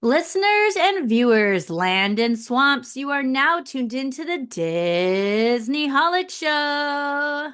Listeners and viewers, land and swamps, you are now tuned into the Disney Holic Show.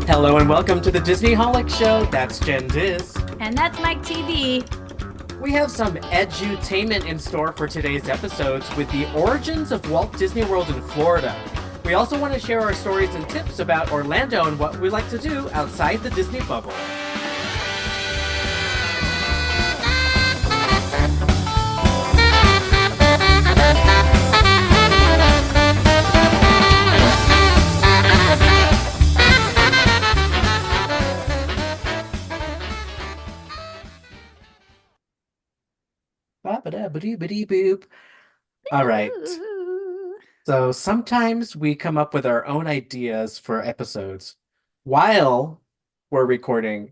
Hello and welcome to the Disney Holic Show. That's Jenn Diz. And that's Myke TV. We have some edutainment in store for today's episodes with the origins of Walt Disney World in Florida. We also want to share our stories and tips about Orlando and what we like to do outside the Disney bubble. Ba-ba-da-ba-doo-ba-dee-boop. All right. Ooh. So sometimes we come up with our own ideas for episodes while we're recording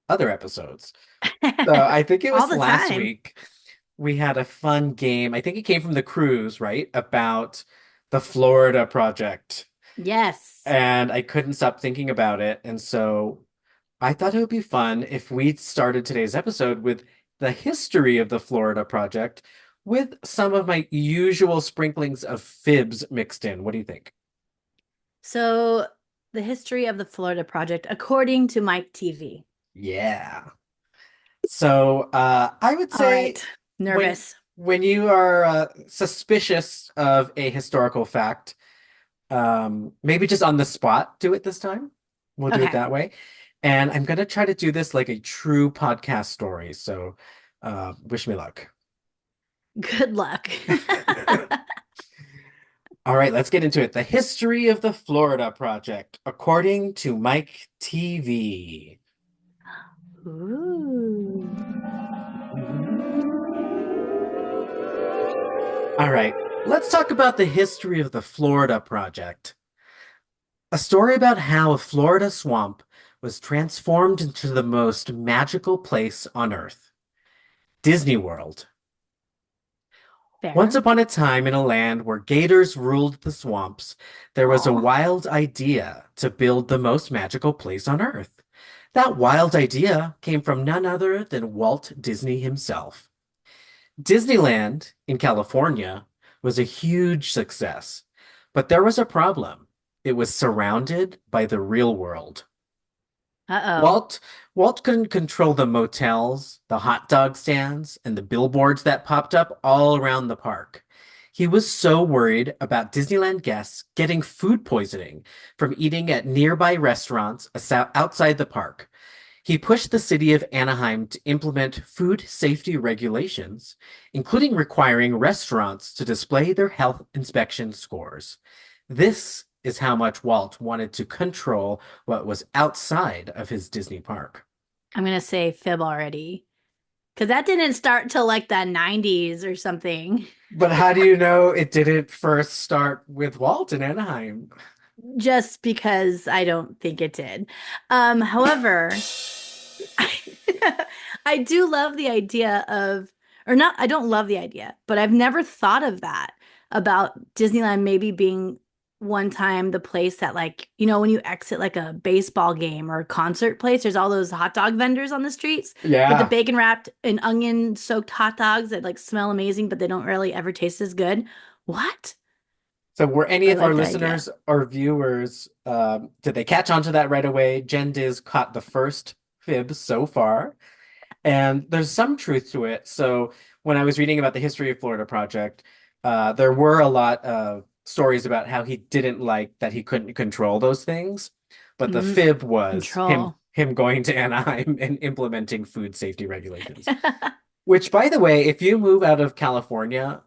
other episodes. So I think it All was the last time. week we had a fun game. I think it came from the cruise, right? About the Florida project. Yes. And I couldn't stop thinking about it. And so I thought it would be fun if we started today's episode with the history of the Florida project with some of my usual sprinklings of fibs mixed in. What do you think? So, the history of the Florida Project, according to Myke TV. Yeah. So I would All say right. when Nervous. when you are suspicious of a historical fact, maybe just on the spot, do it this time. We'll do it Okay. that way. And I'm gonna try to do this like a true podcast story. So wish me luck. Good luck. All right, let's get into it. The history of the Florida Project, according to Myke TV. Ooh. All right, let's talk about the history of the Florida Project. A story about how a Florida swamp was transformed into the most magical place on Earth, Disney World. Once Fair. upon a time, in a land where gators ruled the swamps, there was a Oh. wild idea to build the most magical place on Earth. That wild idea came from none other than Walt Disney himself. Disneyland in California was a huge success, but there was a problem. It was surrounded by the real world. Uh-oh. Walt Walt couldn't control the motels, the hot dog stands, and the billboards that popped up all around the park. He was so worried about Disneyland guests getting food poisoning from eating at nearby restaurants outside the park. He pushed the city of Anaheim to implement food safety regulations, including requiring restaurants to display their health inspection scores. This is how much Walt wanted to control what was outside of his Disney park. I'm gonna say fib already. Because that didn't start till like the 90s or something. But how do you know it didn't first start with Walt in Anaheim? Just because I don't think it did. However, I do love the idea of, or not, I don't love the idea, but I've never thought of that about Disneyland maybe being one time the place that, like, when you exit like a baseball game or a concert place, there's all those hot dog vendors on the streets with the Yeah. bacon wrapped and onion soaked hot dogs that like smell amazing, but they don't really ever taste as good. What? So were any I of our like that idea. listeners or viewers, did they catch on to that right away? Jen Diz caught the first fib so far, and there's some truth to it. So when I was reading about the history of Florida Project, there were a lot of stories about how he didn't like that he couldn't control those things, but the Mm, fib was him control. him going to Anaheim and implementing food safety regulations. Which, by the way, if you move out of California,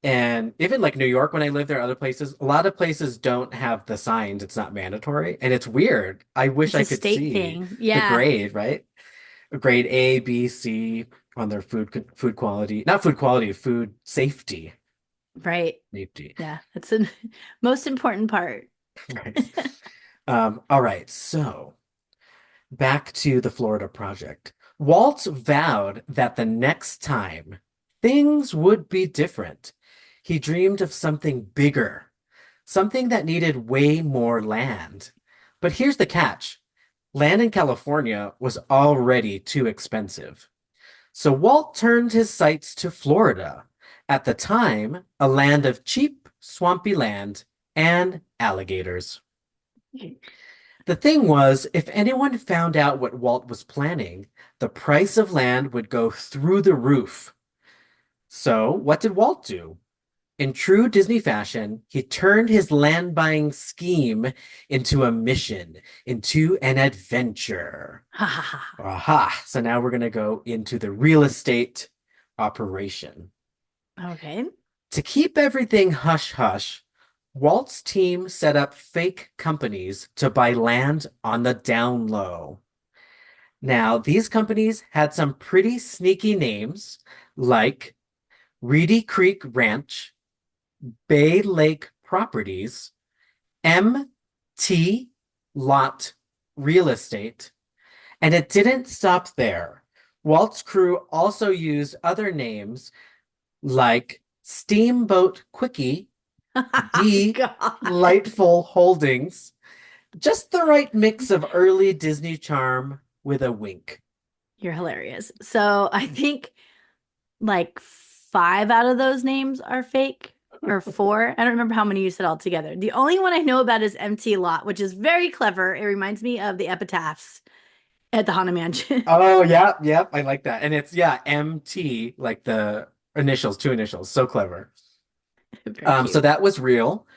and even like New York, when I lived there, other places, a lot of places don't have the signs. It's not mandatory. And it's weird. I wish It's I a could state see thing. the Yeah, grade, right? Grade A, B, C on their food quality, not food quality, food safety. right. Safety. Yeah, that's the most important part. Right. All right. So back to the Florida project. Walt vowed that the next time things would be different. He dreamed of something bigger, something that needed way more land. But here's the catch. Land in California was already too expensive. So Walt turned his sights to Florida, at the time a land of cheap, swampy land and alligators. The thing was, if anyone found out what Walt was planning, the price of land would go through the roof. So, what did Walt do? In true Disney fashion, he turned his land buying scheme into a mission, into an adventure. Ha ha ha. Aha. So now we're going to go into the real estate operation. Okay. To keep everything hush hush, Walt's team set up fake companies to buy land on the down low. Now, these companies had some pretty sneaky names like Reedy Creek Ranch, Bay Lake Properties, MT Lot Real Estate, and it didn't stop there. Walt's crew also used other names like Steamboat Quickie, God. Delightful Holdings, just the right mix of early Disney charm with a wink. You're hilarious. So I think like five out of those names are fake or four. I don't remember how many you said altogether. The only one I know about is Empty Lot, which is very clever. It reminds me of the epitaphs at the Haunted Mansion. Oh, yeah, yep, I like that. And it's, yeah, MT, like the initials, two initials. So clever. Very So cute. that was real.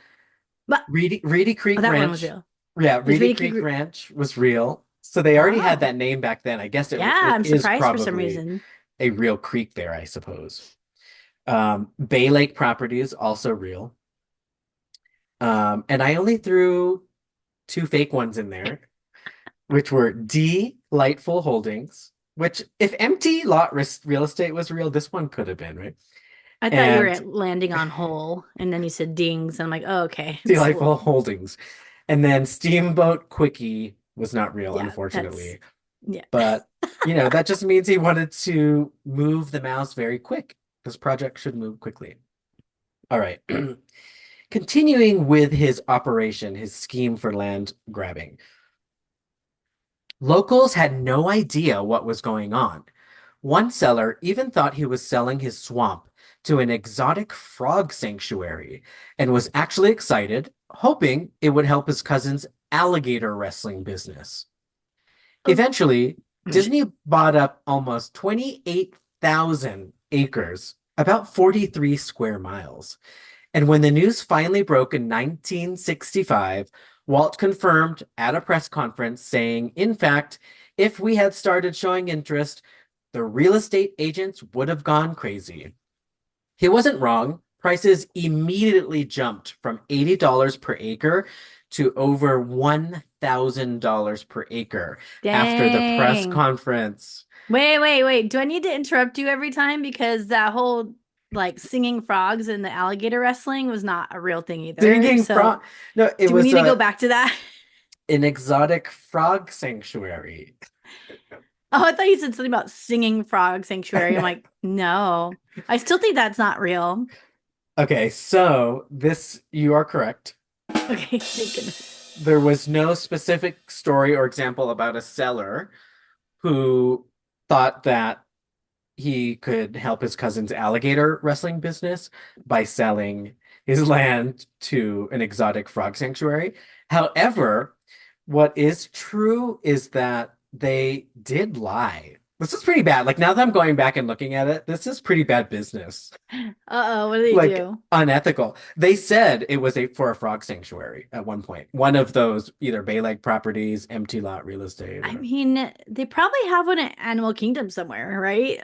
But Reedy oh, Creek that one was Ranch. real. Yeah, Is Reedy Reedy Creek? Creek Ranch was real. So they already had Oh, that name back then. I guess yeah. it I'm is surprised for some probably reason. a real creek there, I suppose. Bay Lake property is also real. And I only threw two fake ones in there, which were Delightful Holdings, which if empty lot real estate was real, this one could have been, right? I thought you And were landing on whole, and then you said dings, and I'm like, oh, okay. It's a Delightful little, Holdings. And then Steamboat Quickie was not real, yeah, that's unfortunately. yeah. But, that just means he wanted to move the mouse very quick. This project should move quickly. All right. Continuing with his operation, his scheme for land grabbing. Locals had no idea what was going on. One seller even thought he was selling his swamp to an exotic frog sanctuary and was actually excited, hoping it would help his cousin's alligator wrestling business. Eventually, Disney bought up almost 28,000 acres, about 43 square miles. And when the news finally broke in 1965, Walt confirmed at a press conference saying, in fact, if we had started showing interest, the real estate agents would have gone crazy. He wasn't wrong. Prices immediately jumped from $80 per acre to over $1,000 per acre after the press Dang. conference. Wait. Do I need to interrupt you every time? Because that whole like singing frogs and the alligator wrestling was not a real thing either. Singing So frog. No, it do we was need to go back to that? an exotic frog sanctuary. Oh, I thought you said something about singing frog sanctuary. I'm like, no. I still think that's not real. Okay, so this, you are correct. Okay, thank goodness. There was no specific story or example about a seller who thought that he could help his cousin's alligator wrestling business by selling his land to an exotic frog sanctuary. However, what is true is that they did lie. This is pretty bad. Like now that I'm going back and looking at it, this is pretty bad business. Uh-oh, what do they Like do? unethical. They said it was for a frog sanctuary at one point. One of those either Bay Lake properties, empty lot real estate, I mean, they probably have one at Animal Kingdom somewhere, right?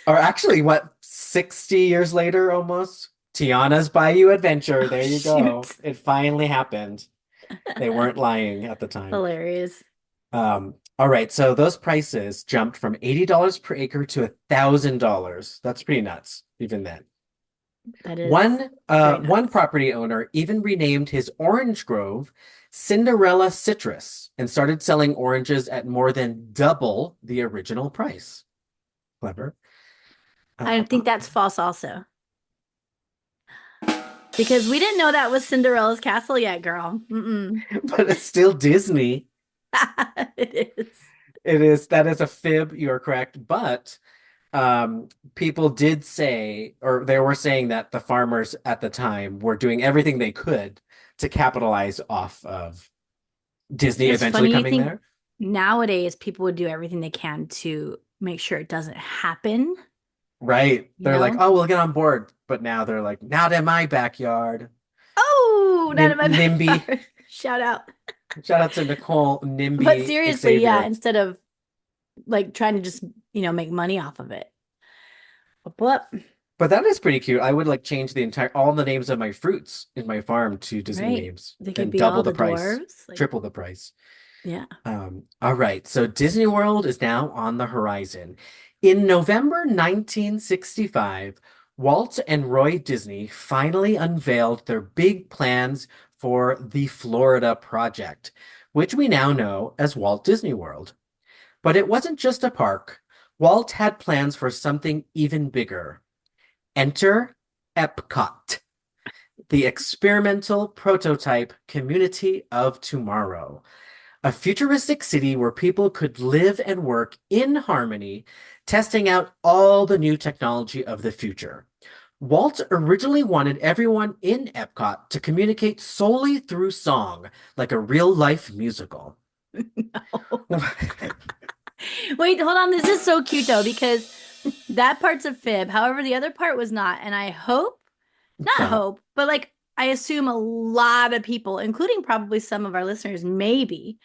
or actually, what, 60 years later almost? Tiana's Bayou Adventure. Oh, There you go. shoot. It finally happened. They weren't lying at the time. Hilarious. All right, so those prices jumped from $80 per acre to $1,000. That's pretty nuts, even then. That is One very one nuts. property owner even renamed his orange grove Cinderella Citrus and started selling oranges at more than double the original price. Clever. I Uh, think that's false also. Because we didn't know that was Cinderella's castle yet, girl. Mm-mm. But it's still Disney. It is. It is that is a fib, you're correct. But people did say, or they were saying that the farmers at the time were doing everything they could to capitalize off of Disney It's eventually funny you coming think there. nowadays people would do everything they can to make sure it doesn't happen, Right. you They're like, know? oh, we'll get on board. But now they're like, not in my backyard. Oh, not in my NIMBY. backyard. Shout out. Shout out to Nicole, But NIMBY, seriously, yeah, Xavier. instead of like trying to just, make money off of it. What? But that is pretty cute. I would like change the entire all the names of my fruits in my farm to Disney Right. names They could and be double all the the price, dwarves. Like, triple the price. yeah. All right, so Disney World is now on the horizon. In November 1965, Walt and Roy Disney finally unveiled their big plans for the Florida project, which we now know as Walt Disney World. But it wasn't just a park. Walt had plans for something even bigger. Enter Epcot, the experimental prototype community of tomorrow. A futuristic city where people could live and work in harmony, testing out all the new technology of the future. Walt originally wanted everyone in Epcot to communicate solely through song, like a real-life musical. Wait, hold on. This is so cute though, because that part's a fib. However, the other part was not. And I hope, not So, hope, but like I assume a lot of people, including probably some of our listeners, maybe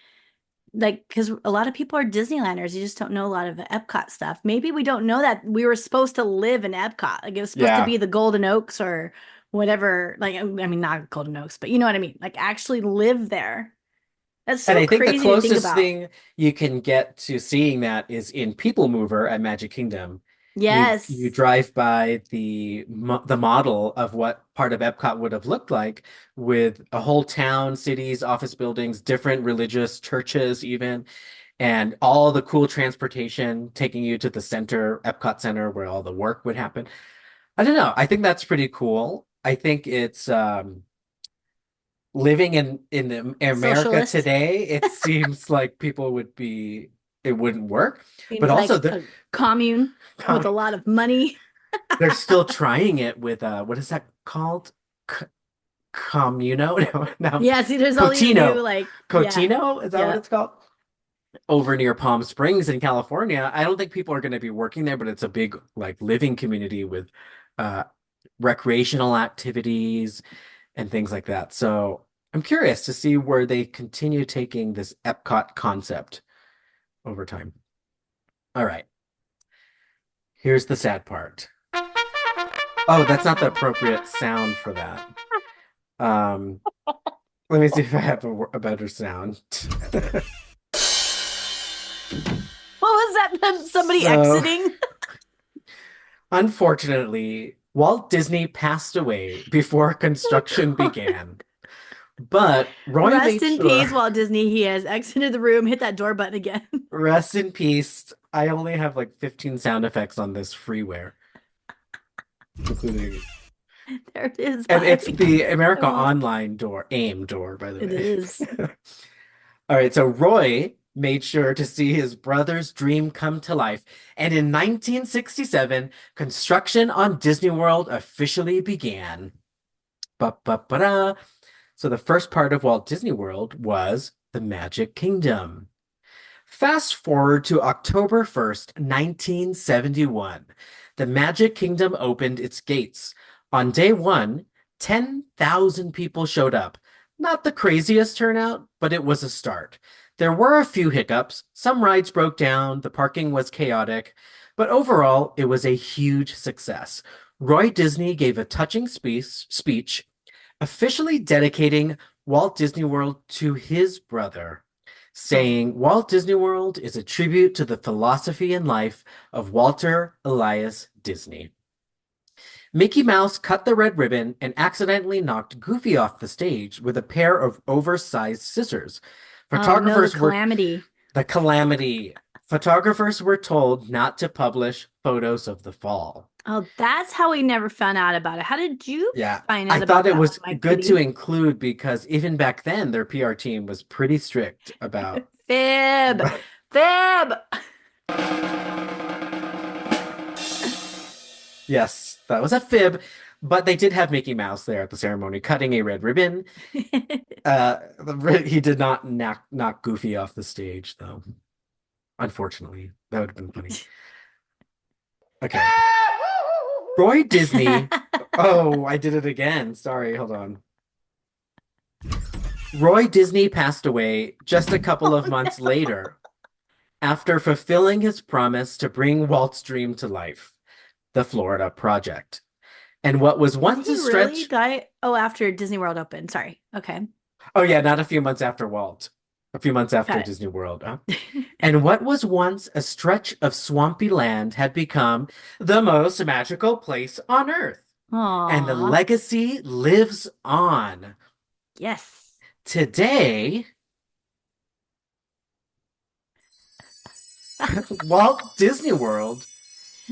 like because a lot of people are Disneylanders. You just don't know a lot of the Epcot stuff. Maybe we don't know that we were supposed to live in Epcot. Like it was supposed to yeah. be the Golden Oaks or whatever. Like, I mean, not Golden Oaks, but you know what I mean? Like actually live there. That's And so I think the crazy to think closest about. thing you can get to seeing that is in People Mover at Magic Kingdom. You Yes. drive by the model of what part of Epcot would have looked like with a whole town, cities, office buildings, different religious churches even, and all the cool transportation taking you to the center, Epcot Center, where all the work would happen. I don't know. I think that's pretty cool. I think it's living in America Socialist. today, it seems like people would be it wouldn't work. But Seems also like a commune with a lot of money. they're still trying it with what is that called? C Communo? No, no. Yeah, see, there's all these new Cotino. like, yeah, Cotino? Is that what yeah. it's called? Over near Palm Springs in California. I don't think people are going to be working there, but it's a big like living community with uh recreational activities and things like that. So I'm curious to see where they continue taking this Epcot concept over time. All right, here's the sad part. Oh, that's not the appropriate sound for that. Um, Let me see if I have a better sound. What was that? Somebody So, exiting? unfortunately, Walt Disney passed away before construction began. But Roy Rest made in peace, sure, Walt Disney. He has exited the room, hit that door button again. rest in peace. I only have like 15 sound effects on this freeware, including There it is. and it's Bye. the I America won't. Online door, AIM door, by the It way. is. All right, so Roy made sure to see his brother's dream come to life, and in 1967, construction on Disney World officially began. Ba-ba-ba-da. So the first part of Walt Disney World was the Magic Kingdom. Fast forward to October 1st, 1971. The Magic Kingdom opened its gates. On day one, 10,000 people showed up. Not the craziest turnout, but it was a start. There were a few hiccups. Some rides broke down, the parking was chaotic, but overall, it was a huge success. Roy Disney gave a touching speech officially dedicating Walt Disney World to his brother, Oh, saying Walt Disney World is a tribute to the philosophy and life of Walter Elias Disney. Mickey Mouse cut the red ribbon and accidentally knocked Goofy off the stage with a pair of oversized scissors. oh no, the Photographers were calamity. the calamity. Photographers were told not to publish photos of the fall. Oh, that's how we never found out about it. How did you Yeah, find I out thought about it that was one, Myke good to TV? include because even back then, their PR team was pretty strict about. Fib. Fib. Yes, that was a fib, but they did have Mickey Mouse there at the ceremony, cutting a red ribbon. He did not knock Goofy off the stage, though. Unfortunately, that would have been funny. Okay, Roy Disney. Oh, I did it again. Sorry, hold on. Roy Disney passed away just a couple Oh of months no. later after fulfilling his promise to bring Walt's dream to life, the Florida Project. And what was Did once a he really stretch, die? Oh, after Disney World opened. Sorry. Okay. oh yeah, not a few months after Walt, a few months after Got Disney World. Huh? it. And what was once a stretch of swampy land had become the most magical place on Earth. And the Aw. legacy lives on. Yes. Today, Walt Disney World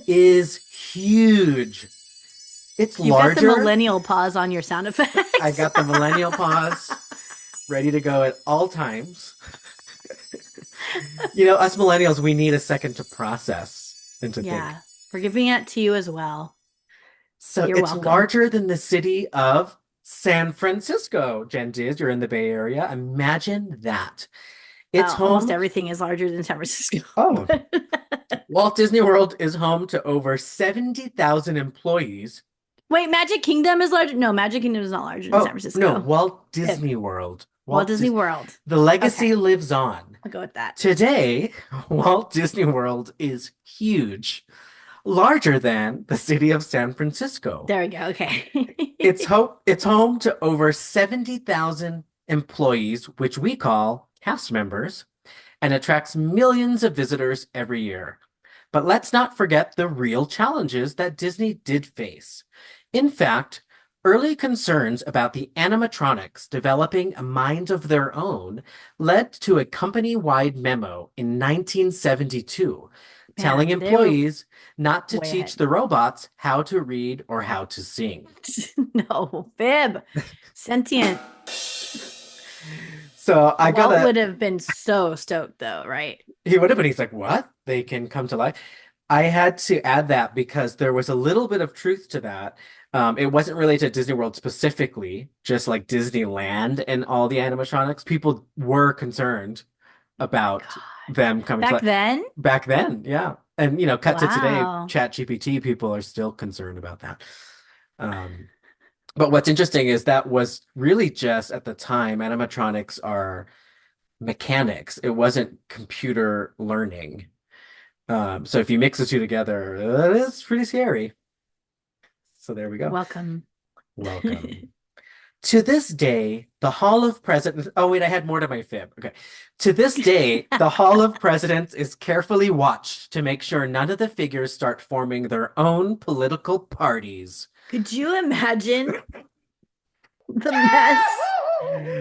is huge. It's You've got the larger. millennial pause on your sound I effects. got the millennial pause ready to go at all times. You know, us millennials, we need a second to process and to think. Yeah. We're giving it to you as well. So You're it's welcome. larger than the city of San Francisco. Jenn Diz, you're in the Bay Area. Imagine that. It's Almost home. everything is larger than San Francisco. Oh, Walt Disney World is home to over 70,000 employees. Wait, Magic Kingdom is larger? No, Magic Kingdom is not larger than San Oh, no, Francisco. Walt Fib. Disney World. Walt Disney World. The Okay, legacy lives on. I'll go with that. Today, Walt Disney World is huge, larger than the city of San Francisco. There we go. Okay. It's home to over 70,000 employees, which we call cast members, and attracts millions of visitors every year. But let's not forget the real challenges that Disney did face. In fact, early concerns about the animatronics developing a mind of their own led to a company-wide memo in 1972 telling Man, they were employees not to way teach ahead. the robots how to read or how to sing. No, Fib. Sentient. So I Walt gotta, would have been so stoked though, right? he would have been, he's like, what? They can come to life. I had to add that because there was a little bit of truth to that. It wasn't related to Disney World specifically, just like Disneyland and all the animatronics. People were concerned about God. them coming to Back life then? back then. Yeah. And, you know, cut to today, Wow. Chat GPT people are still concerned about that. Um, but what's interesting is that was really just at the time, animatronics are mechanics. It wasn't computer learning. So if you mix the two together, it's pretty scary. So there we go. Welcome. Welcome. To this day, the Hall of Presidents. Oh, wait, I had more to my fib. Okay. To this day, the Hall of Presidents is carefully watched to make sure none of the figures start forming their own political parties. Could you imagine the mess?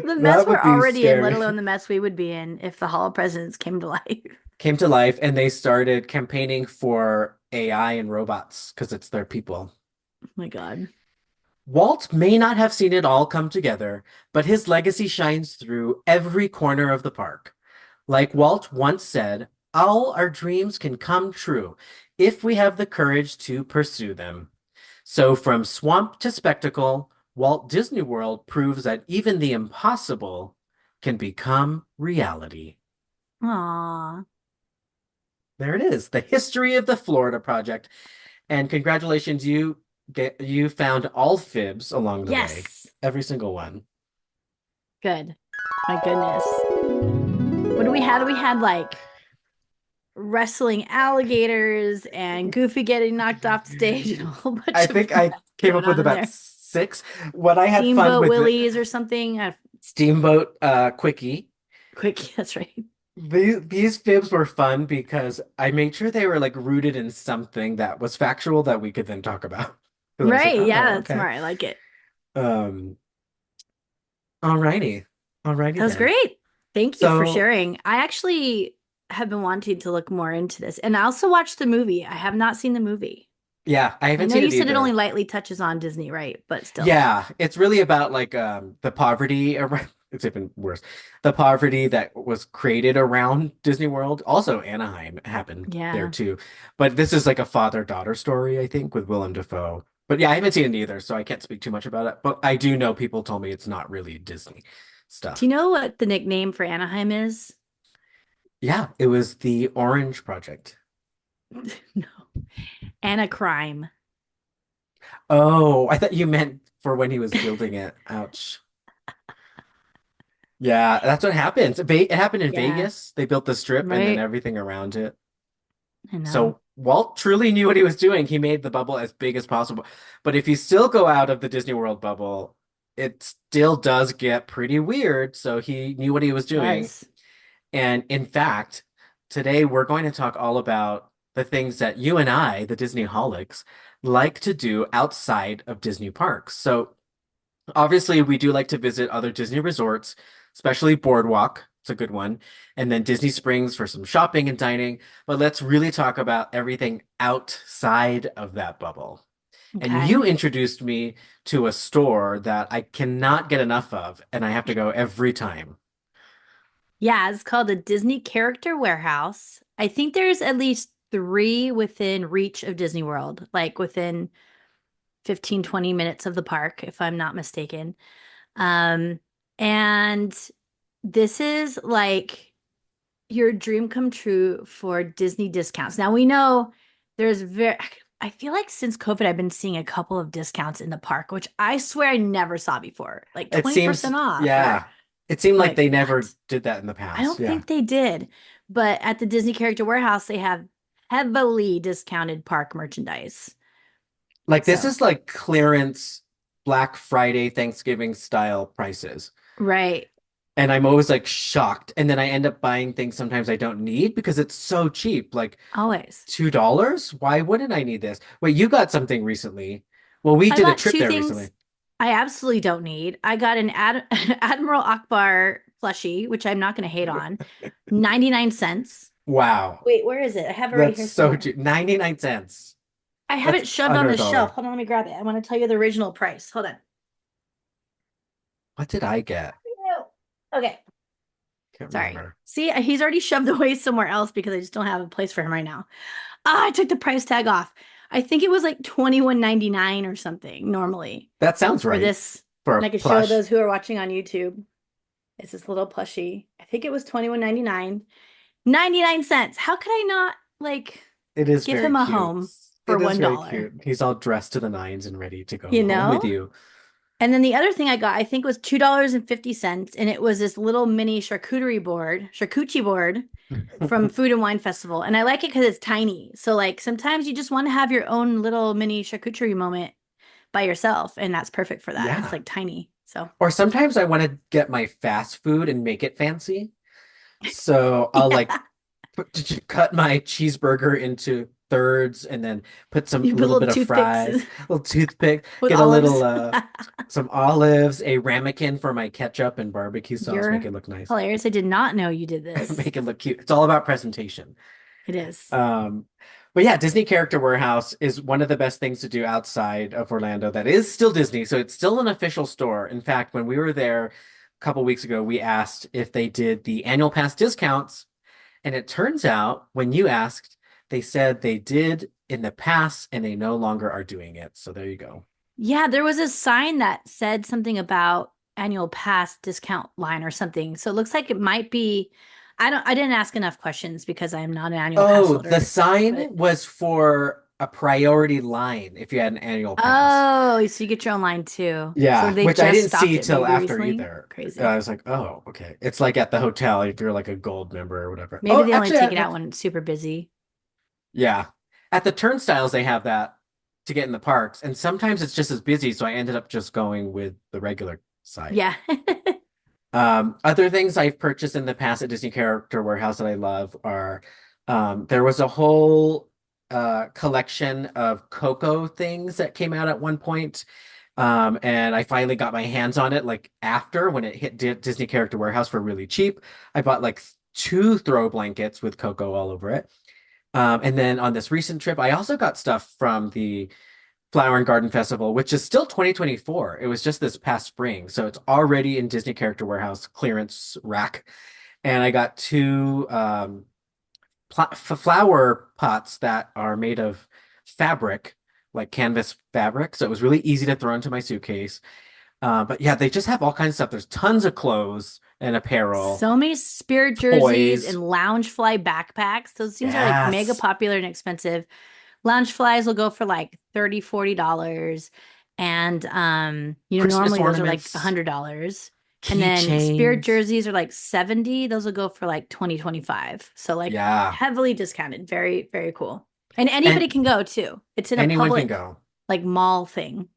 The mess That we're would be already in, let scary. alone the mess we would be in if the Hall of Presidents came to life. Came to life and they started campaigning for AI and robots because it's their people. Oh my God. Walt may not have seen it all come together, but his legacy shines through every corner of the park. Like Walt once said, all our dreams can come true if we have the courage to pursue them. So, from swamp to spectacle, Walt Disney World proves that even the impossible can become reality. Aw. There it is, the history of the Florida Project. And congratulations, you found all fibs along the way, Yes. every single one. Good. My goodness. What do we had? We had like wrestling alligators and Goofy getting knocked off the stage and a whole I bunch of think I mess came going up with on in about there. six. What I had fun Steamboat with the Willies or something. Steamboat Quickie. Quick, that's right. These fibs were fun because I made sure they were like rooted in something that was factual that we could then talk about. Because I was like, Right. oh, Yeah, that's okay. smart. I like it. Um, alrighty. Alrighty That was then. great. Thank you for So sharing. I actually have been wanting to look more into this and I also watched the movie. I have not seen the movie. Yeah, I I haven't know seen you it said it only either. lightly touches on Disney, right? But still. Yeah, it's really about like the poverty around it's even worse. The poverty that was created around Disney World. Also Anaheim happened there Yeah. too. But this is like a father-daughter story, I think, with Willem Dafoe. But yeah, I haven't seen it either, so I can't speak too much about it. But I do know people told me it's not really Disney Do stuff. you know what the nickname for Anaheim is? Yeah, it was the Orange Project. No. Anacrime. Oh, I thought you meant for when he was building it. Ouch. Yeah, that's what happens. It happened in Yeah. Vegas. They built the strip and then Right. everything around it. I know. So Walt truly knew what he was doing. He made the bubble as big as possible. But if you still go out of the Disney World bubble, it still does get pretty weird. So he knew what he was It doing. does. And in fact, today we're going to talk all about the things that you and I, the Disney holics, like to do outside of Disney parks. So obviously, we do like to visit other Disney resorts, especially Boardwalk. It's a good one. And then Disney Springs for some shopping and dining. But let's really talk about everything outside of that bubble. And Okay. you introduced me to a store that I cannot get enough of, and I have to go every time. Yeah, it's called a Disney Character Warehouse. I think there's at least three within reach of Disney World, like within 15, 20 minutes of the park, if I'm not mistaken. Um, and this is like your dream come true for Disney discounts. Now we know there's I feel like since COVID, I've been seeing a couple of discounts in the park, which I swear I never saw before, like It 20% seems, off, or yeah, it seemed I'm like like, they what? never did that in the I past. don't Yeah. think they did. But at the Disney Character Warehouse, they have heavily discounted park merchandise. Like this So, is like clearance Black Friday, Thanksgiving style prices. right. And I'm always like shocked. And then I end up buying things sometimes I don't need because it's so cheap. Like Always. $2? Why wouldn't I need this? Wait, you got something recently. Well, we I did a bought trip two there things recently. I absolutely don't need. I got an Admiral Akbar plushie, which I'm not going to hate on, 99 cents. Wow. Wait, where is it? I have it right That's here so somewhere. cheap. 99 cents. I have That's it shoved on under a the shelf. dollar. Hold on, let me grab it. I want to tell you the original price. Hold on. What did I get? Okay. Can't Sorry. remember. See, he's already shoved away somewhere else because I just don't have a place for him right now. Ah, I took the price tag off. I think it was like 21.99 or something normally That sounds for right this. for And a I could show plush. those who are watching on YouTube. It's this little plushie. I think it was 21.99. 99 cents. How could I not like It is give very him a cute. home for It is very $1? cute. He's all dressed to the nines and ready to go You home with know? you. And then the other thing I got, I think was $2.50, and it was this little mini charcuterie board from Food and Wine Festival. And I like it because it's tiny. So like sometimes you just want to have your own little mini charcuterie moment by yourself, and that's perfect for that. It's Yeah. like tiny. So Or sometimes I want to get my fast food and make it fancy. So I'll like yeah, cut my cheeseburger into thirds and then put some you a put little little bit of toothpicks fries, a little toothpick, with get a little olives. some olives, a ramekin for my ketchup and barbecue sauce, make You're it look nice. hilarious. I did not know you did this. Make it look cute. It's all about presentation. It is. Um, but yeah, Disney Character Warehouse is one of the best things to do outside of Orlando that is still Disney. So it's still an official store. In fact, when we were there a couple weeks ago, we asked if they did the annual pass discounts. And it turns out when you asked, they said they did in the past and they no longer are doing it. So there you go. Yeah, there was a sign that said something about annual pass discount line or something. So it looks like it might be, I didn't ask enough questions because I am not an annual pass Oh, the holder. sign But was for a priority line if you had an annual pass. oh, so you get your own line too. So Yeah, they which I just didn't stopped see it till maybe after recently. either. I Crazy. was like, oh, okay. It's like at the hotel if you're like a gold member or whatever. Maybe Oh, they only actually, take it out when it's super busy. yeah. At the turnstiles, they have that to get in the parks. And sometimes it's just as busy. So I ended up just going with the regular side. Yeah. Other things I've purchased in the past at Disney Character Warehouse that I love are there was a whole collection of Coco things that came out at one point. And I finally got my hands on it like after when it hit Disney Character Warehouse for really cheap. I bought like two throw blankets with Coco all over it. And then on this recent trip, I also got stuff from the Flower and Garden Festival, which is still 2024. It was just this past spring, so it's already in Disney Character Warehouse clearance rack. And I got two flower pots that are made of fabric, like canvas fabric. So it was really easy to throw into my suitcase. But yeah, they just have all kinds of stuff. There's tons of clothes and apparel, So many spirit jerseys toys. and lounge-fly backpacks. Those things are like mega Yes. popular and expensive. Lounge flies will go for like 30, $40. And Christmas normally those are like ornaments, $100. And then spirit keychains. jerseys are like 70. Those will go for like 20, 25. So like Yeah. heavily discounted. Very, very cool. And anybody And can go too. It's in a anyone can public go. like mall thing.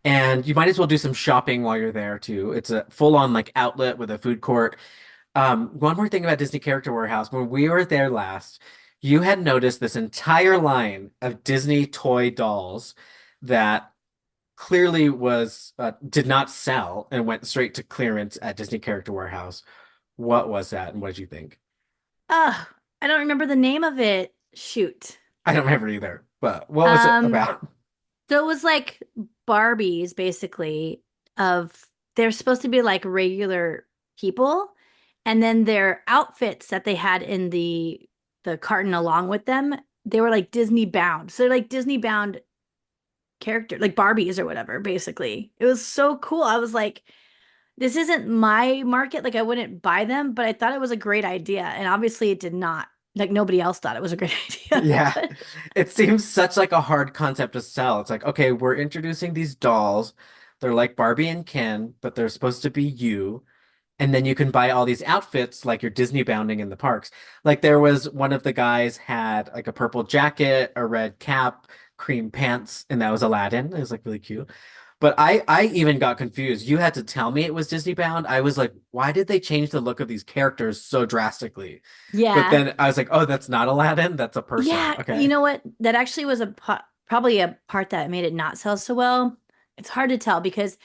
And you might as well do some shopping while you're there too. It's a full-on like outlet with a food court. One more thing about Disney Character Warehouse. When we were there last, you had noticed this entire line of Disney toy dolls that clearly was did not sell and went straight to clearance at Disney Character Warehouse. What was that, and what did you think? Oh, I don't remember the name of it. Shoot. I don't remember either, but what was it Um, about? So it was like Barbies, basically, of they're supposed to be like regular people, and then their outfits that they had in the carton along with them, they were like Disney bound. So they're like Disney bound character, like Barbies or whatever, basically. It was so cool. I was like, this isn't my market. Like I wouldn't buy them, but I thought it was a great idea. And obviously it did not. Like nobody else thought it was a great idea. Yeah, But it seems such like a hard concept to sell. It's like, okay, we're introducing these dolls. They're like Barbie and Ken, but they're supposed to be you. And then you can buy all these outfits like you're Disney bounding in the parks. Like there was one of the guys had like a purple jacket, a red cap, cream pants, and that was Aladdin. It was like really cute. But I even got confused. You had to tell me it was Disney bound. I was like, why did they change the look of these characters so drastically? But yeah. then I was like, oh, that's not Aladdin. That's a person. Yeah, you Okay. know what? That actually was probably a part that made it not sell so well. It's hard to tell because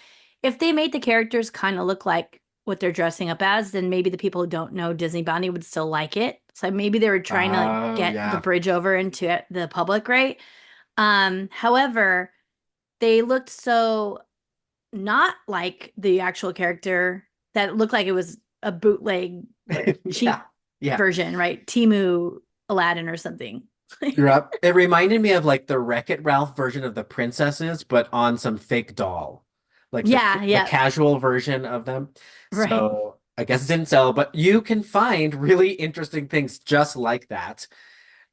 if they made the characters kind of look like what they're dressing up as, then maybe the people who don't know Disney Bounty would still like it. So maybe they were trying to like Oh, get the yeah. bridge over into the public, right? However, they looked so not like the actual character that it looked like it was a bootleg, like Yeah. cheap Yeah. version, right? Timu Aladdin or something. Yep. It reminded me of like the Wreck-It Ralph version of the princesses, but on some fake doll, like Yeah, the yeah, casual version of them. right. So I guess it didn't sell, but you can find really interesting things just like that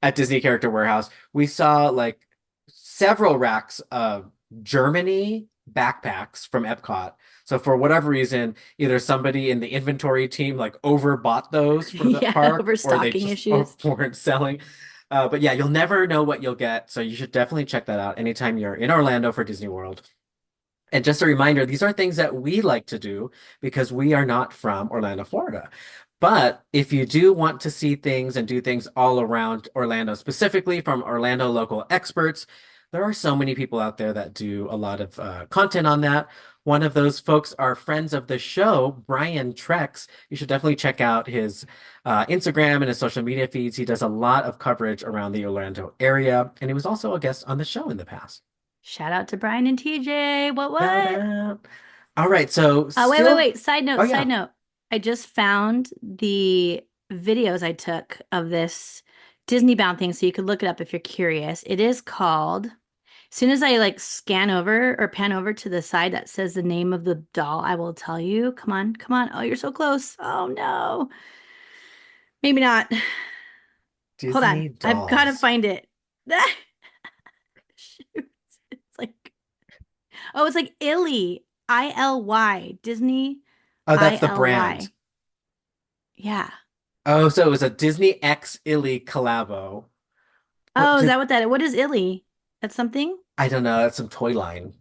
at Disney Character Warehouse. We saw like several racks of Germany backpacks from Epcot. So for whatever reason, either somebody in the inventory team like overbought those for the Yeah, park, or they overstocking just issues. weren't selling. But yeah, you'll never know what you'll get. So you should definitely check that out anytime you're in Orlando for Disney World. And just a reminder, these are things that we like to do because we are not from Orlando, Florida. But if you do want to see things and do things all around Orlando, specifically from Orlando local experts, there are so many people out there that do a lot of content on that. One of those folks are friends of the show, Brian Trex. You should definitely check out his Instagram and his social media feeds. He does a lot of coverage around the Orlando area, and he was also a guest on the show in the past. Shout out to Brian and TJ. What, Shout what? out. All right, so Wait, wait, still, wait. Side note, oh side yeah. note. I just found the videos I took of this Disney bound thing, so you could look it up if you're curious. It is called, as soon as I like scan over or pan over to the side that says the name of the doll, I will tell you. Come on, come on. Oh, you're so close. Oh no. Maybe not. Hold on. Disney I've got to dolls. find it. Shoot. It's like, oh, it's like Illy. ILY. Disney Oh, that's the brand. ILY. Yeah. Oh, so it was a Disney X Illy collabo. What Oh, is did that what is Illy? That's something? I don't know, that's some toy line.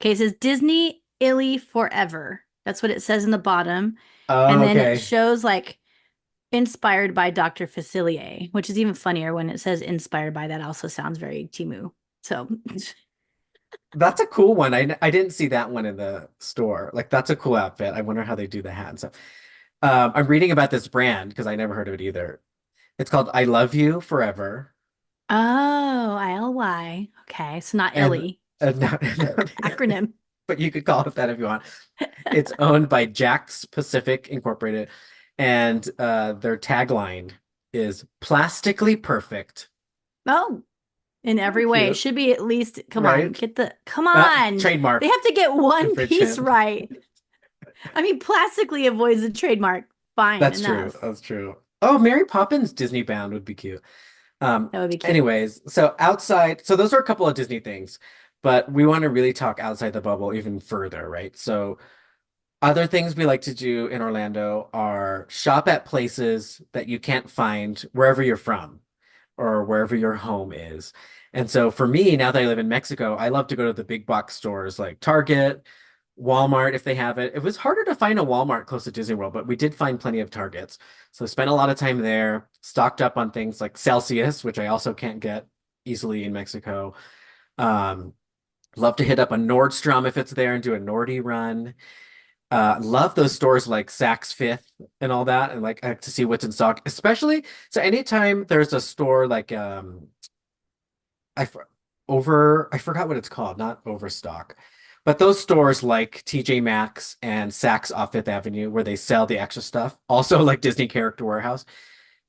Okay, it says Disney Illy Forever. That's what it says in the bottom. And Oh, then it okay. shows like inspired by Dr. Facilier, which is even funnier when it says inspired by. That also sounds very Timu. So That's a cool one. I didn't see that one in the store. Like that's a cool outfit. I wonder how they do the hat and stuff. I'm reading about this brand because I never heard of it either. It's called I Love You Forever. Oh, ILY. Okay, so not And Illy. no, Acronym. but you could call it that if you want. It's owned by Jack's Pacific Incorporated, and their tagline is "Plastically Perfect." Oh, in Kind of every way. It cute, should be at least, come on, right? get the, come on. They Trademark have to get one piece infringement. right. I mean, plastically avoids the trademark. Fine, That's true. enough. That's true. Oh, Mary Poppins Disney Bound would be cute. That would be cute. Anyways, so outside, so those are a couple of Disney things, but we want to really talk outside the bubble even further, right? So other things we like to do in Orlando are shop at places that you can't find wherever you're from or wherever your home is. And so for me, now that I live in Mexico, I love to go to the big box stores like Target, Walmart if they have it. It was harder to find a Walmart close to Disney World, but we did find plenty of Targets. So spent a lot of time there, stocked up on things like Celsius, which I also can't get easily in Mexico. Um, Love to hit up a Nordstrom if it's there and do a Nordy run. Love those stores like Saks Fifth and all that, and like to see what's in stock. Especially so, anytime there's a store like I for- I forgot what it's called, not Overstock, but those stores like TJ Maxx and Saks off Fifth Avenue where they sell the extra stuff. Also like Disney Character Warehouse.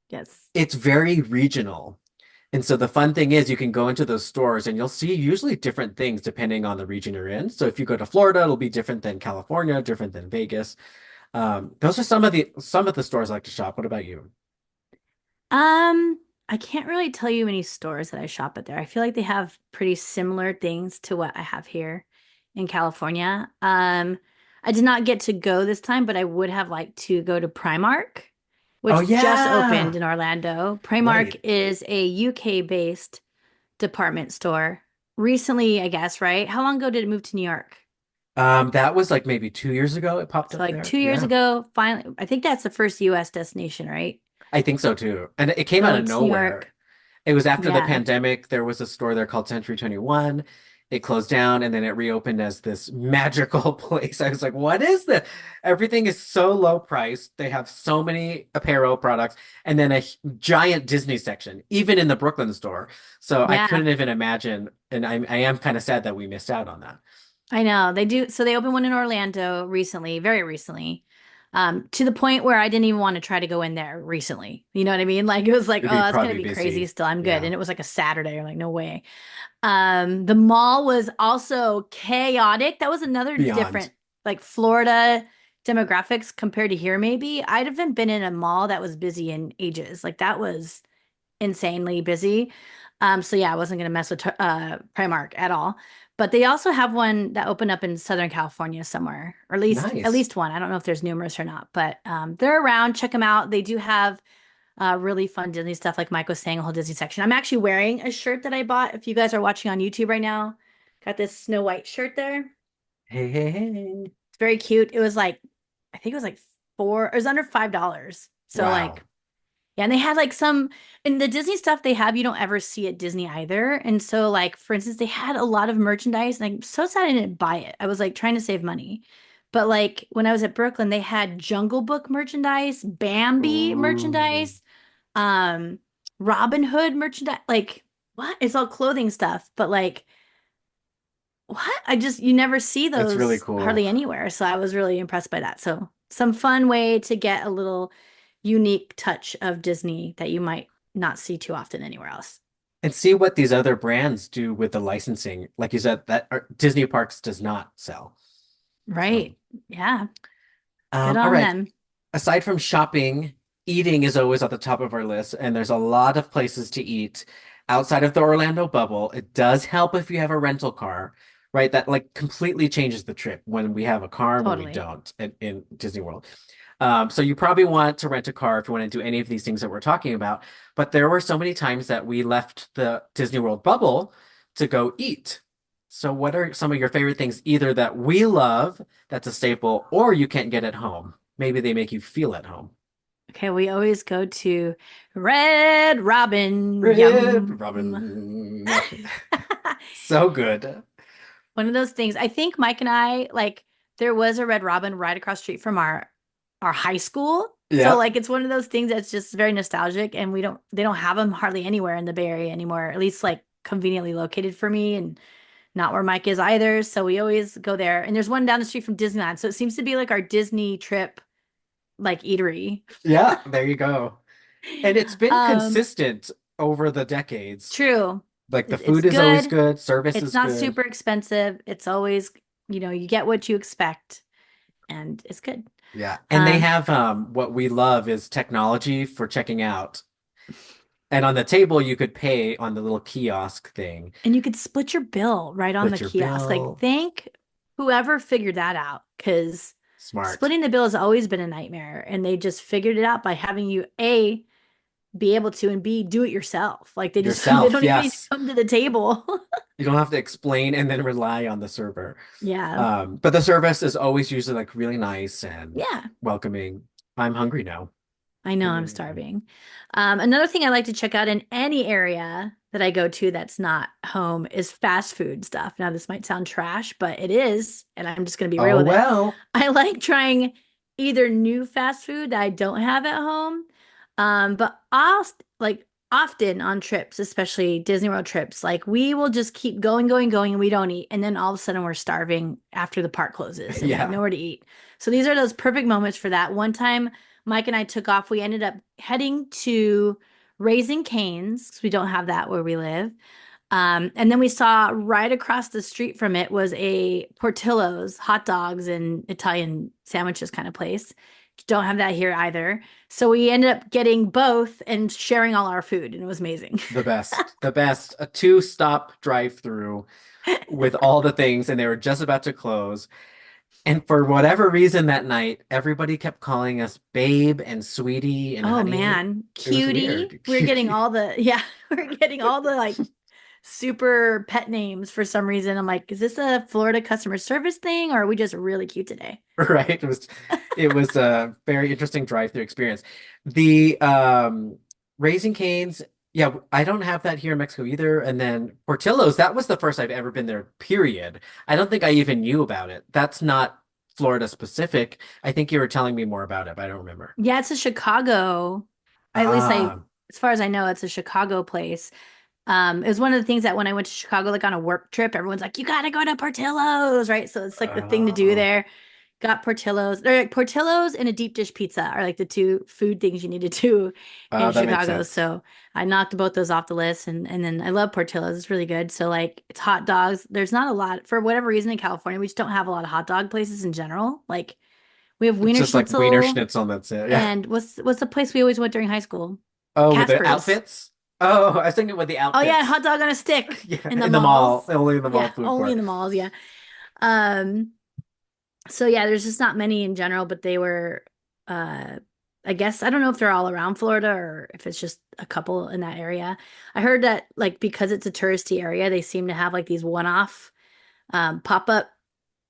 Yes. It's very regional. And so the fun thing is you can go into those stores and you'll see usually different things depending on the region you're in. So if you go to Florida, it'll be different than California, different than Vegas. Those are some of the stores I like to shop. What about you? Um, I can't really tell you any stores that I shop at there. I feel like they have pretty similar things to what I have here in California. I did not get to go this time, but I would have liked to go to Primark, Oh which just opened yeah. in Orlando. Primark Right. is a UK based department store. Recently, I guess, right? How long ago did it move to New York? That was like maybe 2 years ago it popped So up like there. 2 years Yeah. ago, finally, I think that's the first US destination, right? I think so too. And it came So out I of went to New nowhere. York. It was after the Yeah. pandemic. There was a store there called Century 21. It closed down and then it reopened as this magical place. I was like, what is this? Everything is so low priced. They have so many apparel products and then a giant Disney section, even in the Brooklyn store. So I Yeah. couldn't even imagine. And I am kind of sad that we missed out on that. I know they do. So they opened one in Orlando recently, very recently, to the point where I didn't even want to try to go in there recently. You know what I mean? Like it was like, It'd be oh, it's gonna probably be crazy. busy. Still, I'm good. Yeah. And it was like a Saturday. I'm like, no way. The mall was also chaotic. That was another Beyond. different, like Florida demographics compared to here. Maybe I'd haven't been in a mall that was busy in ages. Like that was insanely busy. So yeah, I wasn't gonna mess with Primark at all. But they also have one that opened up in Southern California somewhere, or at Nice. least one. I don't know if there's numerous or not, but they're around. Check them out. They do have really fun Disney stuff, like Mike was saying, a whole Disney section. I'm actually wearing a shirt that I bought. If you guys are watching on YouTube right now, got this Snow White shirt there. Hey, hey, hey. It's very cute. It was like, I think it was like it was under $5. So Wow. like yeah, and they had like some in the Disney stuff they have you don't ever see at Disney either. And so like for instance, they had a lot of merchandise and I'm so sad I didn't buy it. I was like trying to save money. But like when I was at Brooklyn, they had Jungle Book merchandise, Bambi Ooh. merchandise, um, Robin Hood merchandise. Like what? It's all clothing stuff, but like what? You never see It's really those cool. hardly anywhere. So I was really impressed by that. So some fun way to get a little unique touch of Disney that you might not see too often anywhere else. And see what these other brands do with the licensing. Like you said, that Disney Parks does not sell. So, Right. Yeah. Good all on right. them. Aside from shopping, eating is always at the top of our list, and there's a lot of places to eat outside of the Orlando bubble. It does help if you have a rental car, right? That like completely changes the trip when we have a car and when we Totally. don't in Disney World. So you probably want to rent a car if you want to do any of these things that we're talking about. But there were so many times that we left the Disney World bubble to go eat. So what are some of your favorite things, either that we love, that's a staple, or you can't get at home? Maybe they make you feel at home. Okay, we always go to Red Robin. Red Yum. Robin. So good. One of those things. I think Mike and I like there was a Red Robin right across the street from our high school. So Yep. like it's one of those things that's just very nostalgic and they don't have them hardly anywhere in the Bay Area anymore, at least like conveniently located for me and not where Mike is either. So we always go there. And there's one down the street from Disneyland. So it seems to be like our Disney trip like eatery. Yeah, there you go. And it's been Um, consistent over the decades. true. Like the It's food is always good. good, service It's is not good. super expensive. It's always, you get what you expect and it's good. Yeah. And they Um, have what we love is technology for checking out. And on the table you could pay on the little kiosk thing. and you could split your bill right on the Put your kiosk. Like, bill. thank whoever figured that out because Smart. splitting the bill has always been a nightmare. And they just figured it out by having you A, be able to, and B, do it yourself. Like they just, they Yourself, don't even need to yes. come to the table. You don't have to explain and then rely on the server. Yeah. But the service is always usually like really nice and Yeah. welcoming. I'm hungry now. I know I'm starving. Another thing I like to check out in any area that I go to that's not home is fast food stuff. Now, this might sound trash, but it is, and I'm just going to be real Oh with it. well. I like trying either new fast food that I don't have at home, but I'll like often on trips, especially Disney World trips, like we will just keep going, going, going, and we don't eat, and then all of a sudden we're starving after the park closes and we have Yeah. nowhere to eat. So these are those perfect moments for that. One time Mike and I took off. We ended up heading to Raising Cane's because we don't have that where we live. And then we saw right across the street from it was a Portillo's hot dogs and Italian sandwiches kind of place. Don't have that here either. So we ended up getting both and sharing all our food, and it was amazing. The best. The best. A two-stop drive-through with all the things, and they were just about to close. And for whatever reason that night, everybody kept calling us babe and sweetie and Oh honey. man, It was cutie. weird. We're getting Cutie. all the, yeah, we're getting all the like super pet names for some reason. I'm like, is this a Florida customer service thing or are we just really cute today? Right? It was a very interesting drive-through experience. The Raising Cane's, yeah, I don't have that here in Mexico either. And then Portillo's, that was the first I've ever been there, period. I don't think I even knew about it. That's not Florida specific. I think you were telling me more about it, but I don't remember. Yeah, it's a Chicago. At least Ah, as far as I know, it's a Chicago place. It was one of the things that when I went to Chicago, like on a work trip, everyone's like, you gotta go to Portillo's, right? So it's like the thing to do oh, there. Got Portillo's. They're like Portillo's and a deep dish pizza are like the two food things you need to do in that makes Chicago. sense. So I knocked both those off the list and then I love Portillo's. It's really good. So like it's hot dogs. There's not a lot for whatever reason in California, we just don't have a lot of hot dog places in general. Like we have It's Wiener just like Wiener Schnitzel Schnitzel, that's it. Yeah. and what's the place we always went during high school? Oh, with the Casper's. outfits? Oh, I was thinking with the Oh yeah, outfits. hot dog on a stick Yeah, in the in the mall, malls. only in the mall Yeah, food only in court. the malls, yeah. Um, so yeah, there's just not many in general, but they were uh I guess I don't know if they're all around Florida or if it's just a couple in that area. I heard that like because it's a touristy area, they seem to have like these one-off pop-up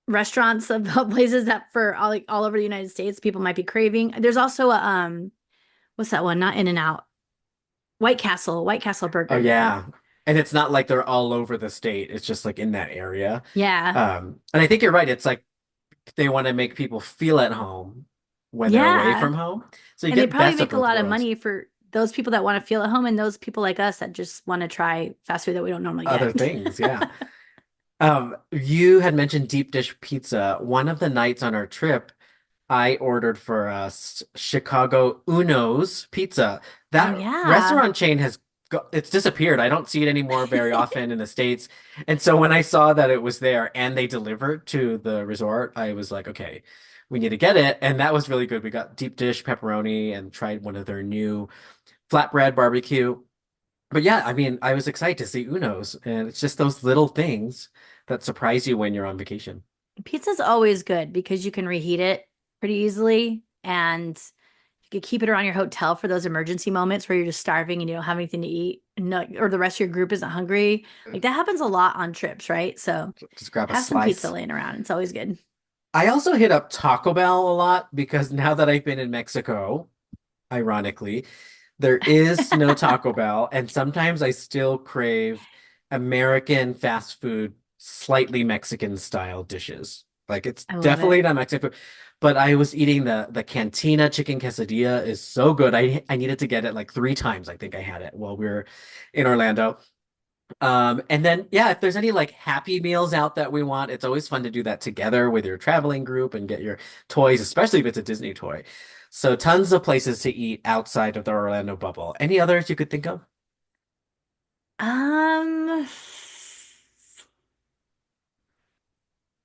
restaurants of places that for all like all over the United States people might be craving. There's also a what's that one? Not In and Out. White Castle Oh burger there. yeah. And it's not like they're all over the state. It's just like in that area. Yeah. And I think you're right. It's like they want to make people feel at home when they're away Yeah. from home. So you And they get probably best of make a both lot of worlds. money for those people that want to feel at home and those people like us that just want to try fast food that we don't normally Other get. things, yeah. You had mentioned deep dish pizza. One of the nights on our trip, I ordered for us Chicago Uno's Pizza. Oh That yeah. restaurant chain it's disappeared. I don't see it anymore very often in the States. And so when I saw that it was there and they delivered to the resort, I was like, okay, we need to get it. And that was really good. We got deep dish pepperoni and tried one of their new flatbread barbecue. But yeah, I mean, I was excited to see Uno's, and it's just those little things that surprise you when you're on vacation. Pizza's always good because you can reheat it pretty easily and you could keep it around your hotel for those emergency moments where you're just starving and you don't have anything to eat and no, or the rest of your group isn't hungry. Like that happens a lot on trips, right? So Just grab a have some pizza slice. laying around. It's always good. I also hit up Taco Bell a lot because now that I've been in Mexico, ironically, there is no Taco Bell, and sometimes I still crave American fast food, slightly Mexican style dishes. Like it's I love definitely it. not Mexican food. But I was eating the cantina chicken quesadilla is so good. I needed to get it like 3 times. I think I had it while we were in Orlando. And then yeah, if there's any like happy meals out that we want, it's always fun to do that together with your traveling group and get your toys, especially if it's a Disney toy. So tons of places to eat outside of the Orlando bubble. Any others you could think of? Um,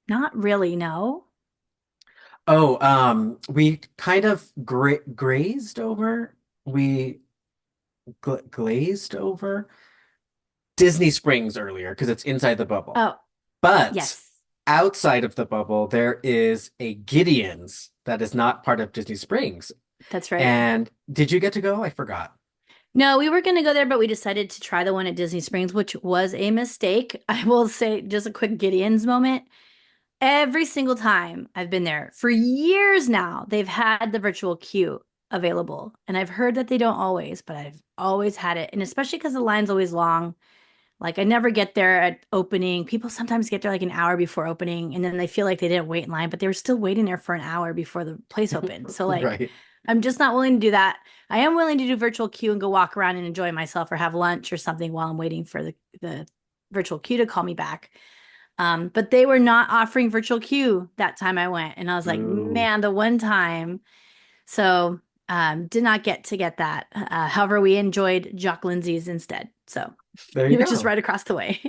Not really, no. Oh, we kind of grazed over. We glazed over Disney Springs earlier because it's inside the bubble. Oh, But yes, outside of the bubble, there is a Gideon's that is not part of Disney Springs. that's right. And did you get to go? I forgot. No, we were going to go there, but we decided to try the one at Disney Springs, which was a mistake. I will say just a quick Gideon's moment. Every single time I've been there for years now, they've had the virtual queue available. And I've heard that they don't always, but I've always had it. And especially because the line's always long. Like I never get there at opening. People sometimes get there like an hour before opening and then they feel like they didn't wait in line, but they were still waiting there for an hour before the place opened. So like Right. I'm just not willing to do that. I am willing to do virtual queue and go walk around and enjoy myself or have lunch or something while I'm waiting for the virtual queue to call me back. But they were not offering virtual queue that time I went. And I was like, Ooh, man, the one time. So did not get to get that. However, we enjoyed Jock Lindsay's instead. So there you which is go. right across the way.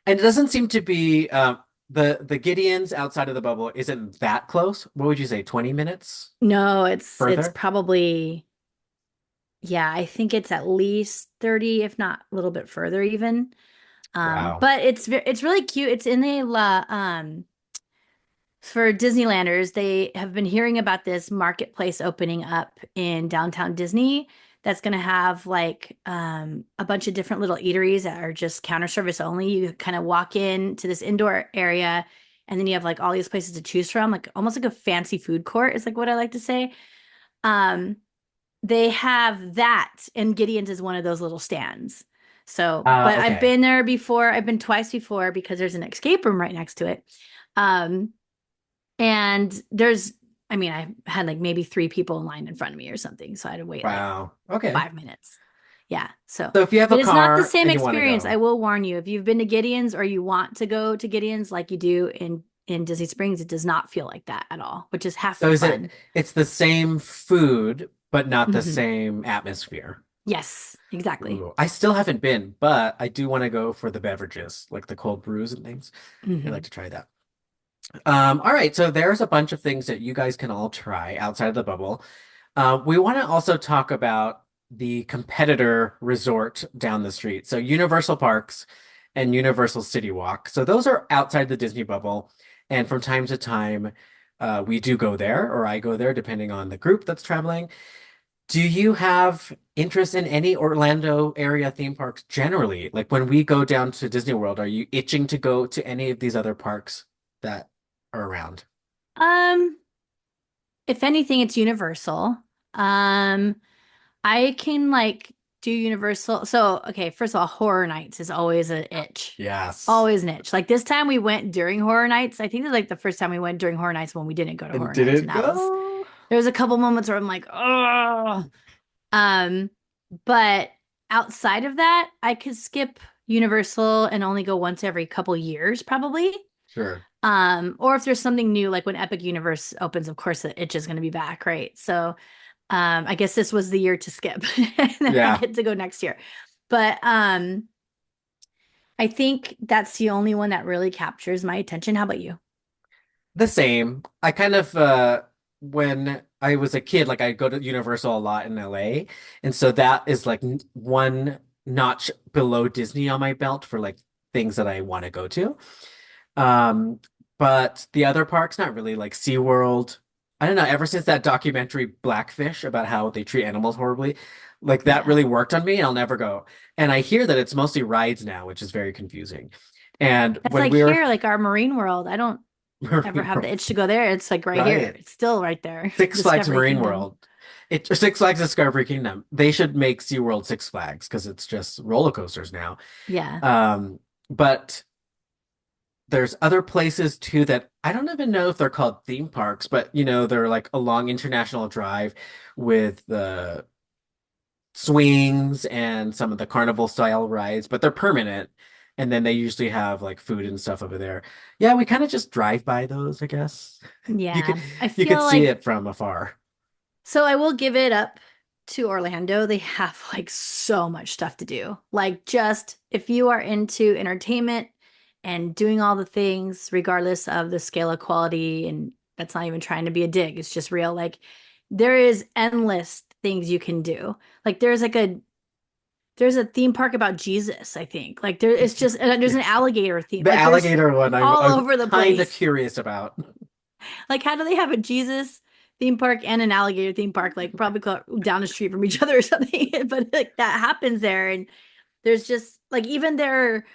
And it doesn't seem to be the Gideon's outside of the bubble isn't that close. What would you say, 20 minutes No, it's further? probably yeah, I think it's at least 30, if not a little bit further even. Wow. But it's really cute. It's in a la for Disneylanders, they have been hearing about this marketplace opening up in downtown Disney that's going to have like a bunch of different little eateries that are just counter service only. You kind of walk in to this indoor area and then you have like all these places to choose from, like almost like a fancy food court is like what I like to say. Um, they have that and Gideon's is one of those little stands. So, but I've Okay. been there before. I've been twice before because there's an escape room right next to it. Um, and I mean, I had like maybe three people in line in front of me or something. So I had to wait like Wow. Okay. 5 minutes. Yeah. So So if you have a it is not the car same and you want to experience. I go, will warn you. If you've been to Gideon's or you want to go to Gideon's like you do in Disney Springs, it does not feel like that at all, which is half so the is it fun. it's the same food, but not the Hmm. same atmosphere? Yes, exactly. Ooh, I still haven't been, but I do want to go for the beverages, like the cold brews and things. I'd like Hmm. to try that. All right, so there's a bunch of things that you guys can all try outside of the bubble. We want to also talk about the competitor resort down the street. So Universal Parks and Universal City Walk. So those are outside the Disney bubble. And from time to time, we do go there, or I go there, depending on the group that's traveling. Do you have interest in any Orlando area theme parks generally? Like when we go down to Disney World, are you itching to go to any of these other parks that are around? Um, if anything, it's Universal. Um, I can like do Universal. So, okay, first of all, Horror Nights is always an itch. Yes. Always an itch. Like this time we went during Horror Nights. I think it's like the first time we went during Horror Nights when we didn't go to And Horror did Nights. And it that was go? there was a couple moments where I'm like, oh. Um, but outside of that, I could skip Universal and only go once every couple years, probably. Sure. Or if there's something new, like when Epic Universe opens, of course the itch is going to be back, right? So I guess this was the year to skip, and then I Yeah, get to go next year. But I think that's the only one that really captures my attention. How about you? the same. I kind of when I was a kid, like I go to Universal a lot in LA, and so that is like one notch below Disney on my belt for like things that I want to go to. Um, but the other parks, not really, like SeaWorld. I don't know, ever since that documentary Blackfish about how they treat animals horribly, like that Yeah, really worked on me, and I'll never go. And I hear that it's mostly rides now, which is very confusing. And that's when like we were here, like our Marine World. I don't ever Marine have the World, itch to go there. It's like right here. right? It's still right there. Six Flags Discovery Marine Kingdom. World. Six Flags Discovery Kingdom. They should make SeaWorld Six Flags because it's just roller coasters now. Yeah. But there's other places too that I don't even know if they're called theme parks, but they're like along International Drive with the swings and some of the carnival style rides, but they're permanent. And then they usually have like food and stuff over there. Yeah, we kind of just drive by those, I guess. You Yeah, could I you could feel see like it from afar. so I will give it up to Orlando. They have like so much stuff to do. Like just if you are into entertainment and doing all the things, regardless of the scale of quality, and that's not even trying to be a dig, it's just real. Like there is endless things you can do. Like there's a theme park about Jesus, I think. Like there it's just and there's an alligator theme. The Like there's alligator one all I'm over the kind of place. curious about. Like, how do they have a Jesus theme park and an alligator theme park, like probably down the street from each other or something? But like that happens there, and there's just like even their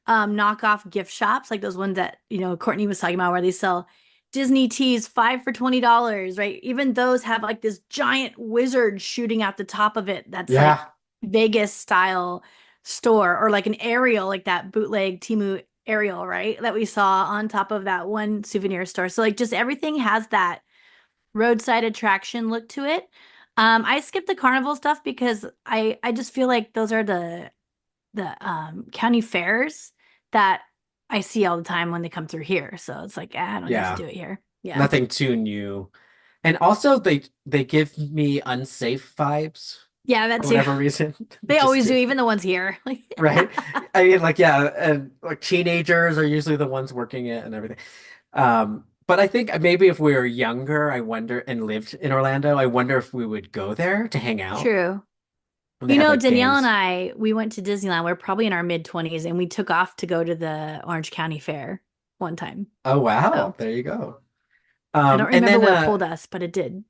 knockoff gift shops, like those ones that Courtney was talking about, where they sell Disney teas 5 for $20, right? Even those have like this giant wizard shooting out the top of it. That's like Yeah. Vegas style store, or like an Ariel, like that bootleg Timu Ariel, right? That we saw on top of that one souvenir store. So like just everything has that roadside attraction look to it. I skipped the carnival stuff because I just feel like those are the county fairs that I see all the time when they come through here. So it's like, I don't need to Yeah. do it here. Yeah. Nothing too new. And also they give me unsafe vibes Yeah, that for too. whatever reason. They Just always do, do. even the ones here. Like, Right? I mean, like, yeah, and like teenagers are usually the ones working it and everything. But I think maybe if we were younger, I wonder, and lived in Orlando, I wonder if we would go there to hang out. true. And they have like Danielle and games. I, we went to Disneyland. We're probably in our mid 20s and we took off to go to the Orange County Fair one time. Oh wow, So there you go. I don't And remember then where it pulled us, but it did.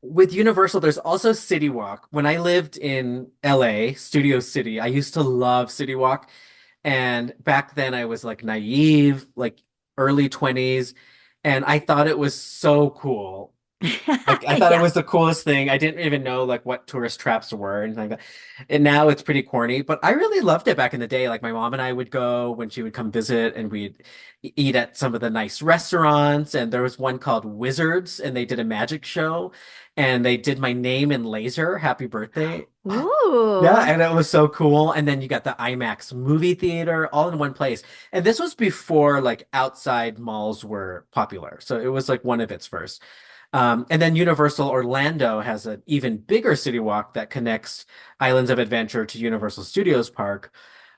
with Universal, there's also City Walk. When I lived in LA, Studio City, I used to love City Walk. And back then I was like naive, like early 20s, and I thought it was so cool. Like I thought it Yeah. was the coolest thing. I didn't even know like what tourist traps were and like that. And now it's pretty corny, but I really loved it back in the day. Like my mom and I would go when she would come visit and we'd eat at some of the nice restaurants. And there was one called Wizards and they did a magic show and they did my name in laser, happy birthday. Yeah, Ooh. and it was so cool. And then you got the IMAX movie theater all in one place. And this was before like outside malls were popular. So it was like one of its first. And then Universal Orlando has an even bigger city walk that connects Islands of Adventure to Universal Studios Park.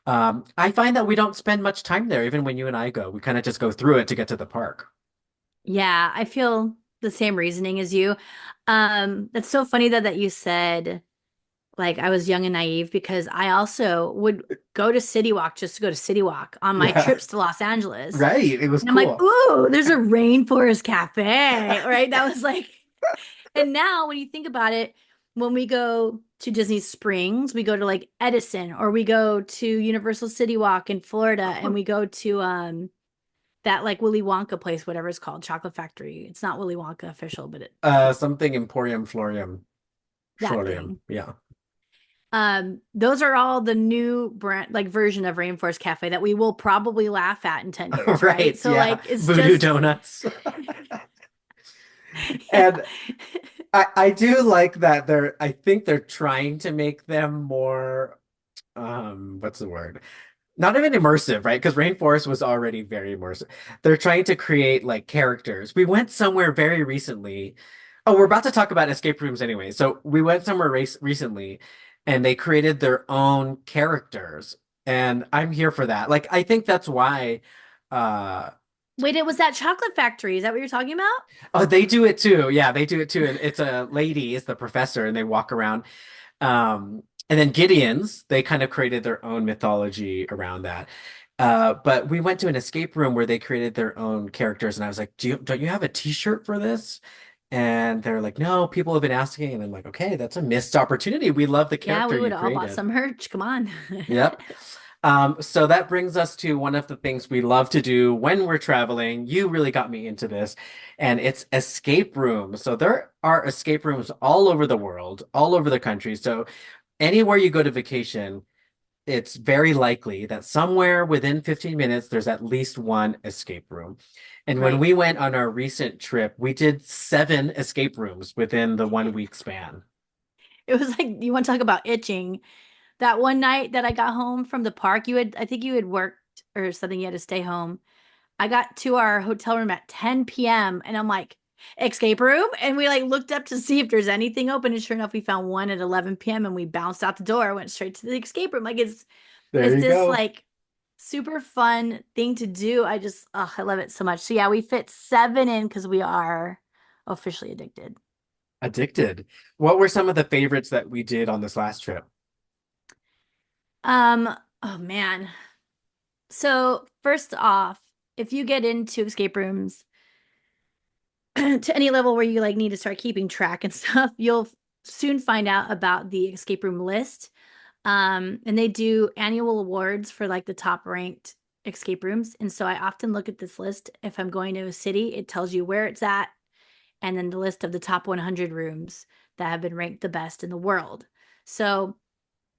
I find that we don't spend much time there, even when you and I go. We kind of just go through it to get to the park. Yeah, I feel the same reasoning as you. That's so funny that you said like I was young and naive because I also would go to City Walk just to go to City Walk on my Yeah, trips to Los Angeles. right. It was And I'm like, cool. ooh, there's a rainforest cafe, right? That was like, and now when you think about it, when we go to Disney Springs, we go to like Edison, or we go to Universal City Walk in Florida, and we go to that like Willy Wonka place, whatever it's called, Chocolate Factory. It's not Willy Wonka official, but Something Emporium Florium. that Florium. thing. Yeah. Those are all the new brand like version of Rainforest Cafe that we will probably laugh at in 10 years, right? Right. So Yeah. like it's Voodoo just Donuts. yeah. And I do like that I think they're trying to make them more what's the word? Not even immersive, right? Because Rainforest was already very immersive. They're trying to create like characters. We went somewhere very recently. Oh, we're about to talk about escape rooms anyway. So we went somewhere recently and they created their own characters. And I'm here for that. Like I think that's why uh Wait, it was that chocolate factory. Is that what you're talking about? oh they do it too. Yeah, they do it too. And it's a lady, is the professor, and they walk around. And then Gideon's, they kind of created their own mythology around that. But we went to an escape room where they created their own characters, and I was like, don't you have a t-shirt for this? And they're like, no, people have been asking. And I'm like, okay, that's a missed opportunity. We love the Yeah, character we would you have all bought created. some merch. Come on. Yep. So that brings us to one of the things we love to do when we're traveling. You really got me into this, and it's escape rooms. So there are escape rooms all over the world, all over the country. So anywhere you go to vacation, it's very likely that somewhere within 15 minutes, there's at least one escape room. And when Right. we went on our recent trip, we did 7 escape rooms within the 1 week span. It was like, you want to talk about itching. That one night that I got home from the park, I think you had worked or something, you had to stay home. I got to our hotel room at 10 p.m. and I'm like, escape room? And we like looked up to see if there's anything open. And sure enough, we found one at 11 p.m. and we bounced out the door, went straight to the escape room. Like There it's you this go. like super fun thing to do. I love it so much. So yeah, we fit 7 in because we are officially addicted. Addicted. What were some of the favorites that we did on this last trip? Oh man. So first off, if you get into escape rooms, to any level where you like need to start keeping track and stuff, you'll soon find out about the escape room list. And they do annual awards for like the top ranked escape rooms. And so I often look at this list. If I'm going to a city, it tells you where it's at and then the list of the top 100 rooms that have been ranked the best in the world. So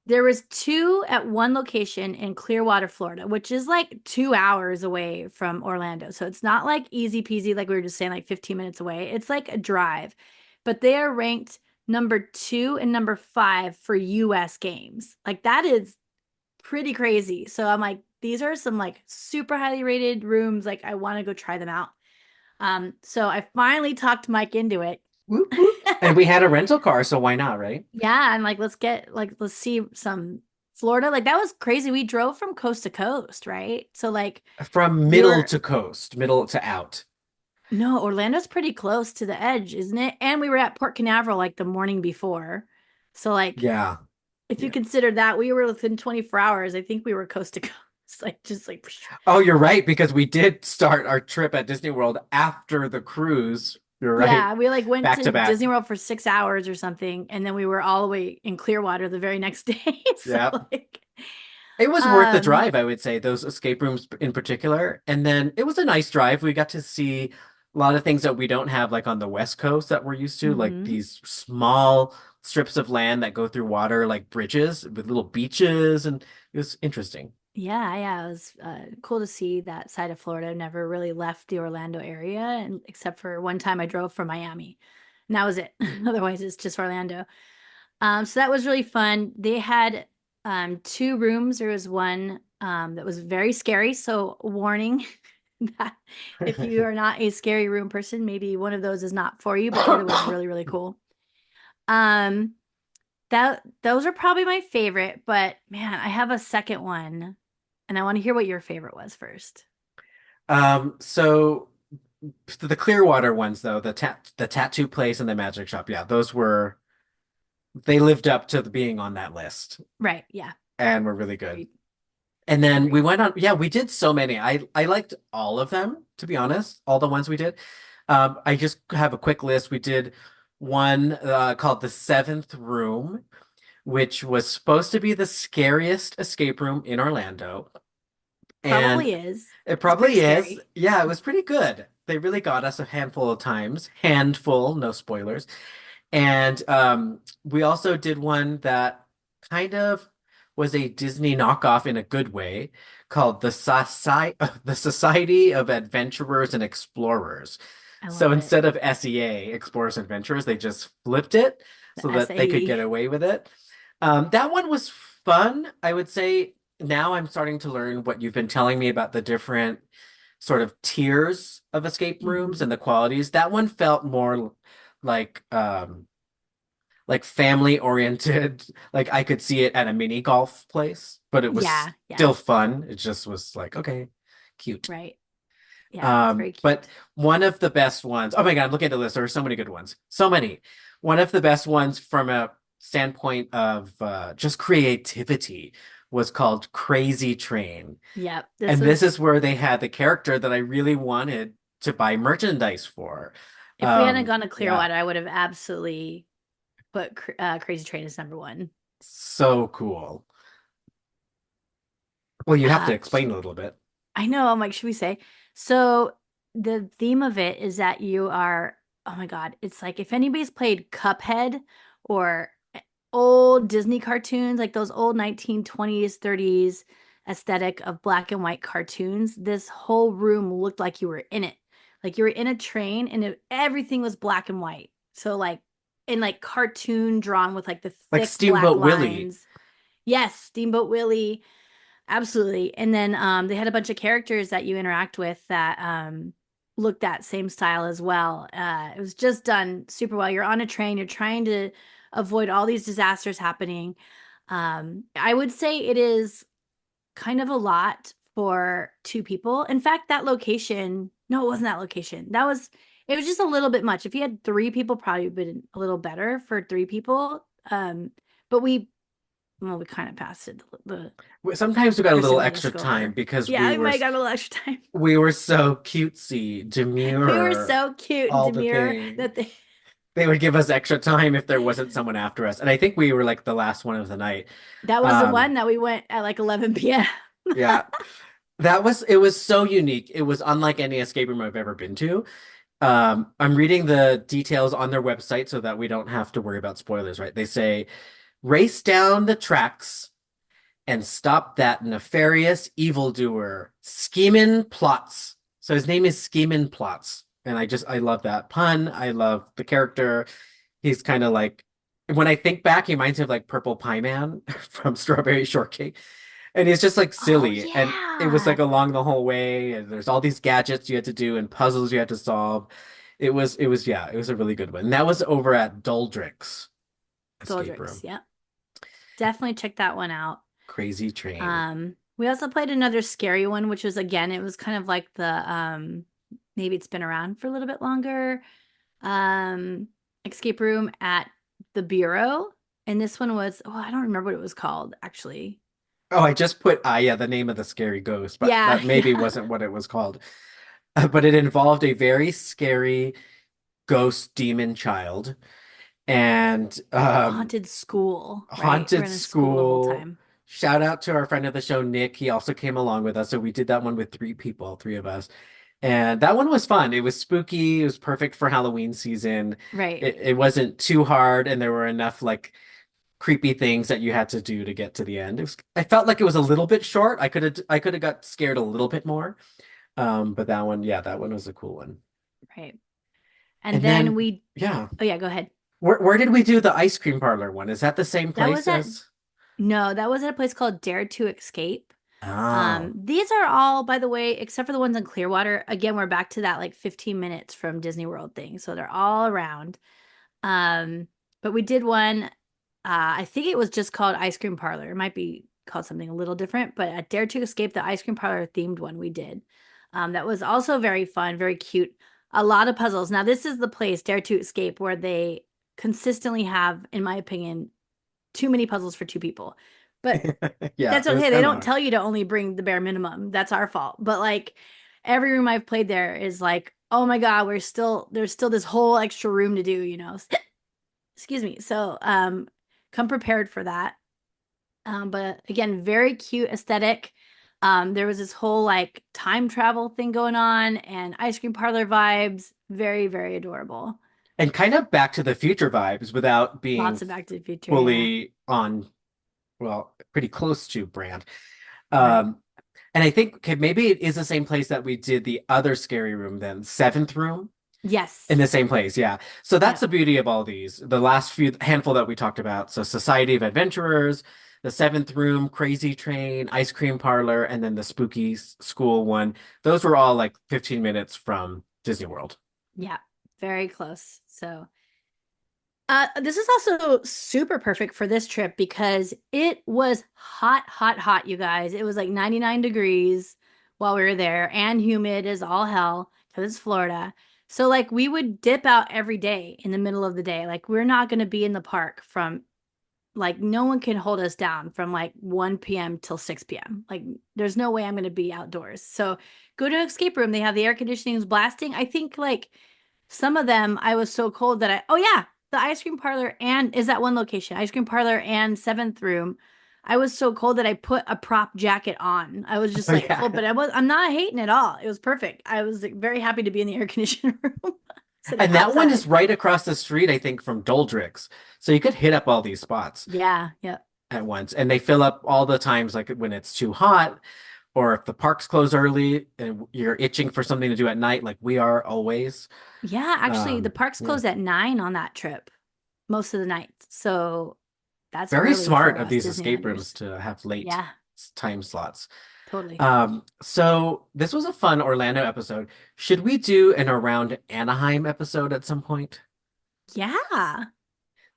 there was two at one location in Clearwater, Florida, which is like 2 hours away from Orlando. So it's not like easy peasy, like we were just saying, like 15 minutes away. It's like a drive. But they are ranked number 2 and number 5 for US games. Like that is pretty crazy. So I'm like, these are some like super highly rated rooms. Like I want to go try them out. So I finally talked Myke into it. Whoop, whoop. And we had a rental car, so why not, right? Yeah, and like let's see some Florida. Like that was crazy. We drove from coast to coast, right? So like From we middle were to coast, middle to out. no, Orlando's pretty close to the edge, isn't it? And we were at Port Canaveral like the morning before. So like Yeah. if you Yeah. consider that, we were within 24 hours. I think we were coast to coast. Like just like Oh, you're right, because we did start our trip at Disney World after the cruise. You're right. yeah, we like went Back to to back. Disney World for 6 hours or something, and then we were all the way in Clearwater the very next day. So Yeah. like It was worth the um drive, I would say, those escape rooms in particular. And then it was a nice drive. We got to see a lot of things that we don't have, like on the West Coast that we're used to, like mhm. these small strips of land that go through water, like bridges with little beaches. And it was interesting. Yeah, it was cool to see that side of Florida. Never really left the Orlando area, and except for one time I drove from Miami, and that was it. Otherwise, it's just Orlando. So that was really fun. They had 2 rooms. There was one that was very scary. So warning that if you are not a scary room person, maybe one of those is not for you. But the other was really, really cool. Um, that those are probably my favorite. But man, I have a second one. And I want to hear what your favorite was first. So the Clearwater ones, though, the tattoo place and the magic shop, yeah, those were they lived up to being on that list Right. Yeah. and were really good. Agreed. And then we Agreed. went on, yeah, we did so many. I liked all of them, to be honest, all the ones we did. I just have a quick list. We did one called the Seventh Room, which was supposed to be the scariest escape room in Orlando. And Probably is. it It's pretty probably is. scary. Yeah, it was pretty good. They really got us a handful of times. Handful, no spoilers. And we also did one that kind of was a Disney knockoff in a good way called the Society of Adventurers and Explorers. I So love it. instead of SEA, Explorers and Adventurers, they just flipped it The so that they could SAE. get away with it. That one was fun. I would say now I'm starting to learn what you've been telling me about the different sort of tiers of escape rooms Mhm. and the qualities. That one felt more like like family oriented. Like I could see it at a mini golf place, but it was Yeah. Yeah. still fun. It just was like, okay, cute. Right. Yeah. It's very But cute. one of the best ones, oh my God, I'm looking at the list. There are so many good ones. So many. One of the best ones from a standpoint of just creativity was called Crazy Train. Yep. This And this was, is where they had the character that I really wanted to buy merchandise for. if we hadn't gone to Yeah, Clearwater, I would have absolutely put Crazy Train as number one. so cool. Well, you have to explain a little bit. I know. I'm like, should we say? So the theme of it is that you are, oh my God, it's like if anybody's played Cuphead or old Disney cartoons, like those old 1920s, 30s aesthetic of black and white cartoons. This whole room looked like you were in it. Like you were in a train and everything was black and white. So like in like cartoon drawn with like the Like thick black Steamboat Willie. lines. Yes, Steamboat Willie. Absolutely. And then they had a bunch of characters that you interact with that looked that same style as well. It was just done super well. You're on a train, you're trying to avoid all these disasters happening. I would say it is kind of a lot for two people. In fact, that location, no, it wasn't that location. It was just a little bit much. If you had three people, probably would have been a little better for three people. But we kind of passed it. The Sometimes we got a person little made us extra go time over. because Yeah, we might have got a little extra time. we were so cutesy, We were demure, so cute and all the demure things. that they They would give us extra time if there wasn't someone after us. And I think we were like the last one of the night. that was the Um, one that we went at like 11 p.m. yeah, it was so unique. It was unlike any escape room I've ever been to. I'm reading the details on their website so that we don't have to worry about spoilers, right? They say, race down the tracks and stop that nefarious evildoer, Schemin' Plots. So his name is Schemin' Plots. And I love that pun. I love the character. He's kind of like, when I think back, he reminds me of like Purple Pie Man from Strawberry Shortcake. And he's just like Oh silly. And it was like yeah. along the whole way. And there's all these gadgets you had to do and puzzles you had to solve. Yeah, it was a really good one. And that was over at Doldricks Escape Doldricks. Room. Yep. Definitely check that one out. Crazy Train. We also played another scary one, which was again, it was kind of like the maybe it's been around for a little bit longer. Um escape room at the Bureau. And this one was, oh, I don't remember what it was called actually. Oh, I just put Aya, the name of the scary ghost, but Yeah, that maybe yeah. wasn't what it was called. But it involved a very scary ghost demon child and Haunted school, right? We're haunted in a school the whole school. time. Shout out to our friend of the show, Nick. He also came along with us. So we did that one with three people, three of us. And that one was fun. It was spooky. It was perfect for Halloween season. Right. It wasn't too hard, and there were enough like creepy things that you had to do to get to the end. I felt like it was a little bit short. I could have got scared a little bit more. But that one, yeah, that one was a cool one. Right. And And then then, we, yeah, oh yeah, go ahead. where did we do the ice cream parlor one? Is that the same That was place at, as? no, that was at a place called Dare to Escape. Oh, These are all, by the way, except for the ones in Clearwater. Again, we're back to that like 15 minutes from Disney World thing. So they're all around. Um, but we did one, I think it was just called Ice Cream Parlor. It might be called something a little different, but at Dare to Escape, the ice cream parlor themed one we did. That was also very fun, very cute. A lot of puzzles. Now, this is the place, Dare to Escape, where they consistently have, in my opinion, too many puzzles for two people. But yeah, that's it was okay. They kind don't of. tell you to only bring the bare minimum. That's our fault. But like every room I've played there is like, oh my God, there's still this whole extra room to do, you know. Excuse me. So come prepared for that. But again, very cute aesthetic. There was this whole like time travel thing going on and ice cream parlor vibes. Very, very adorable. And kind of Back to the Future vibes without being Lots of Back to the Future, yeah. fully on, well, pretty close to brand. Right. Um, and I think okay, maybe it is the same place that we did the other scary room then, seventh room in Yes. the same place. Yeah. So that's Yep. the beauty of all these. The last few handful that we talked about. So Society of Adventurers, the seventh room, Crazy Train, Ice Cream Parlor, and then the spooky school one. Those were all like 15 minutes from Disney World. Yeah. Very close. So this is also super perfect for this trip because it was hot, hot, hot, you guys. It was like 99 degrees while we were there and humid as all hell because it's Florida. So like we would dip out every day in the middle of the day. Like we're not going to be in the park from like no one can hold us down from like 1 p.m. till 6 p.m. Like there's no way I'm going to be outdoors. So go to an escape room. They have the air conditioning is blasting. I think like some of them, I was so cold that oh yeah, the ice cream parlor and is that one location, ice cream parlor and seventh room. I was so cold that I put a prop jacket on. I was just Oh like yeah. cold, but I'm not hating at all. It was perfect. I was like, very happy to be in the air conditioned room. sitting And that one is outside. right across the street, I think, from Doldricks. So you could hit up all these spots Yeah, yeah. at once. And they fill up all the times, like when it's too hot, or if the parks close early and you're itching for something to do at night, like we are always. Yeah, actually, the parks Yeah. closed at 9 on that trip most of the night. So that's Very early smart for of us these escape rooms Disneylanders. to have late Yeah, time slots. totally. So this was a fun Orlando episode. Should we do an around Anaheim episode at some point? Yeah. Yeah,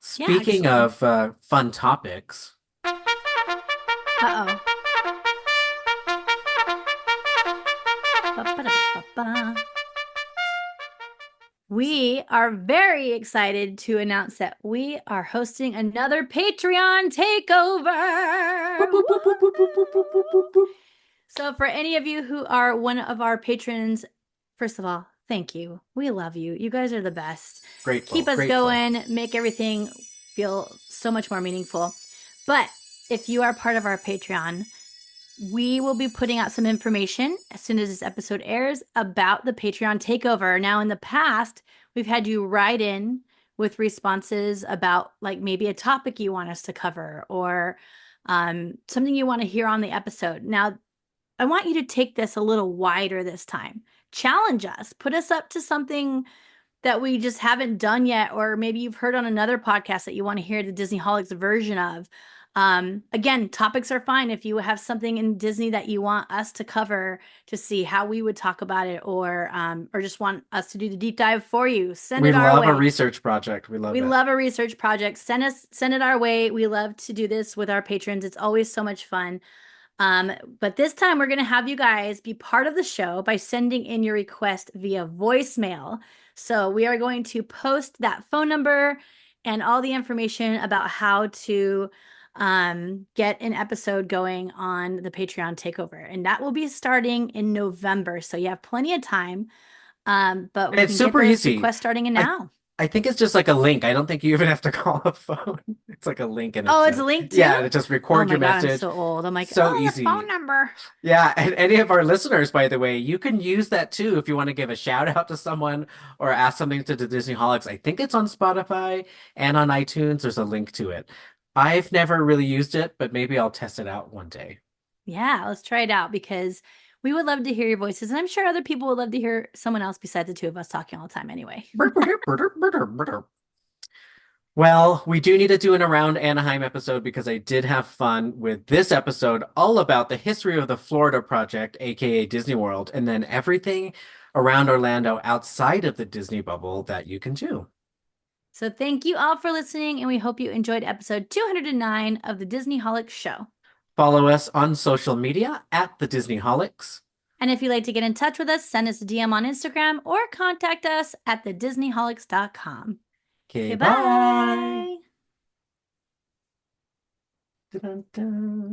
Speaking actually. of fun topics, Uh-oh. Ba-ba-da-ba-ba-ba. We are very excited to announce that we are hosting another Patreon takeover. boop, boop, boop, boop, boop, boop, boop, boop, boop, boop. So, for any of you who are one of our patrons, first of all, thank you. We love you. You guys are the best. Grateful, Keep us grateful. going, make everything feel so much more meaningful. But if you are part of our Patreon, we will be putting out some information as soon as this episode airs about the Patreon takeover. Now, in the past, we've had you write in with responses about like maybe a topic you want us to cover or something you want to hear on the episode. Now, I want you to take this a little wider this time. Challenge us, put us up to something that we just haven't done yet, or maybe you've heard on another podcast that you want to hear the Disneyholics version of. Again, topics are fine. If you have something in Disney that you want us to cover to see how we would talk about it, or just want us to do the deep dive for you, send We it our love a way. research project. We love We it. love a research project. Send it our way. We love to do this with our patrons. It's always so much fun. But this time we're going to have you guys be part of the show by sending in your request via voicemail. So we are going to post that phone number and all the information about how to get an episode going on the Patreon takeover. And that will be starting in November. So you have plenty of time. But And we it's can get super those easy. requests starting in I now. I think it's just like a link. I don't think you even have to call a phone. It's like a link and Oh, it's it's a linked too? yeah, and it just Oh record my your God, I'm message. so old. I'm like, So oh, the phone easy. number. Yeah, and any of our listeners, by the way, you can use that too if you want to give a shout out to someone or ask something to the Disneyholics. I think it's on Spotify and on iTunes. There's a link to it. I've never really used it, but maybe I'll test it out one day. Yeah, let's try it out because we would love to hear your voices. And I'm sure other people would love to hear someone else besides the two of us talking all the time anyway. Well, we do need to do an around Anaheim episode because I did have fun with this episode all about the history of the Florida project, aka Disney World, and then everything around Orlando outside of the Disney bubble that you can do. So thank you all for listening, and we hope you enjoyed episode 209 of the Disney Holics Show. Follow us on social media at the Disneyholics. And if you'd like to get in touch with us, send us a DM on Instagram or contact us at thedisneyholics.com. Okay, bye. Goodbye. Dun, dun.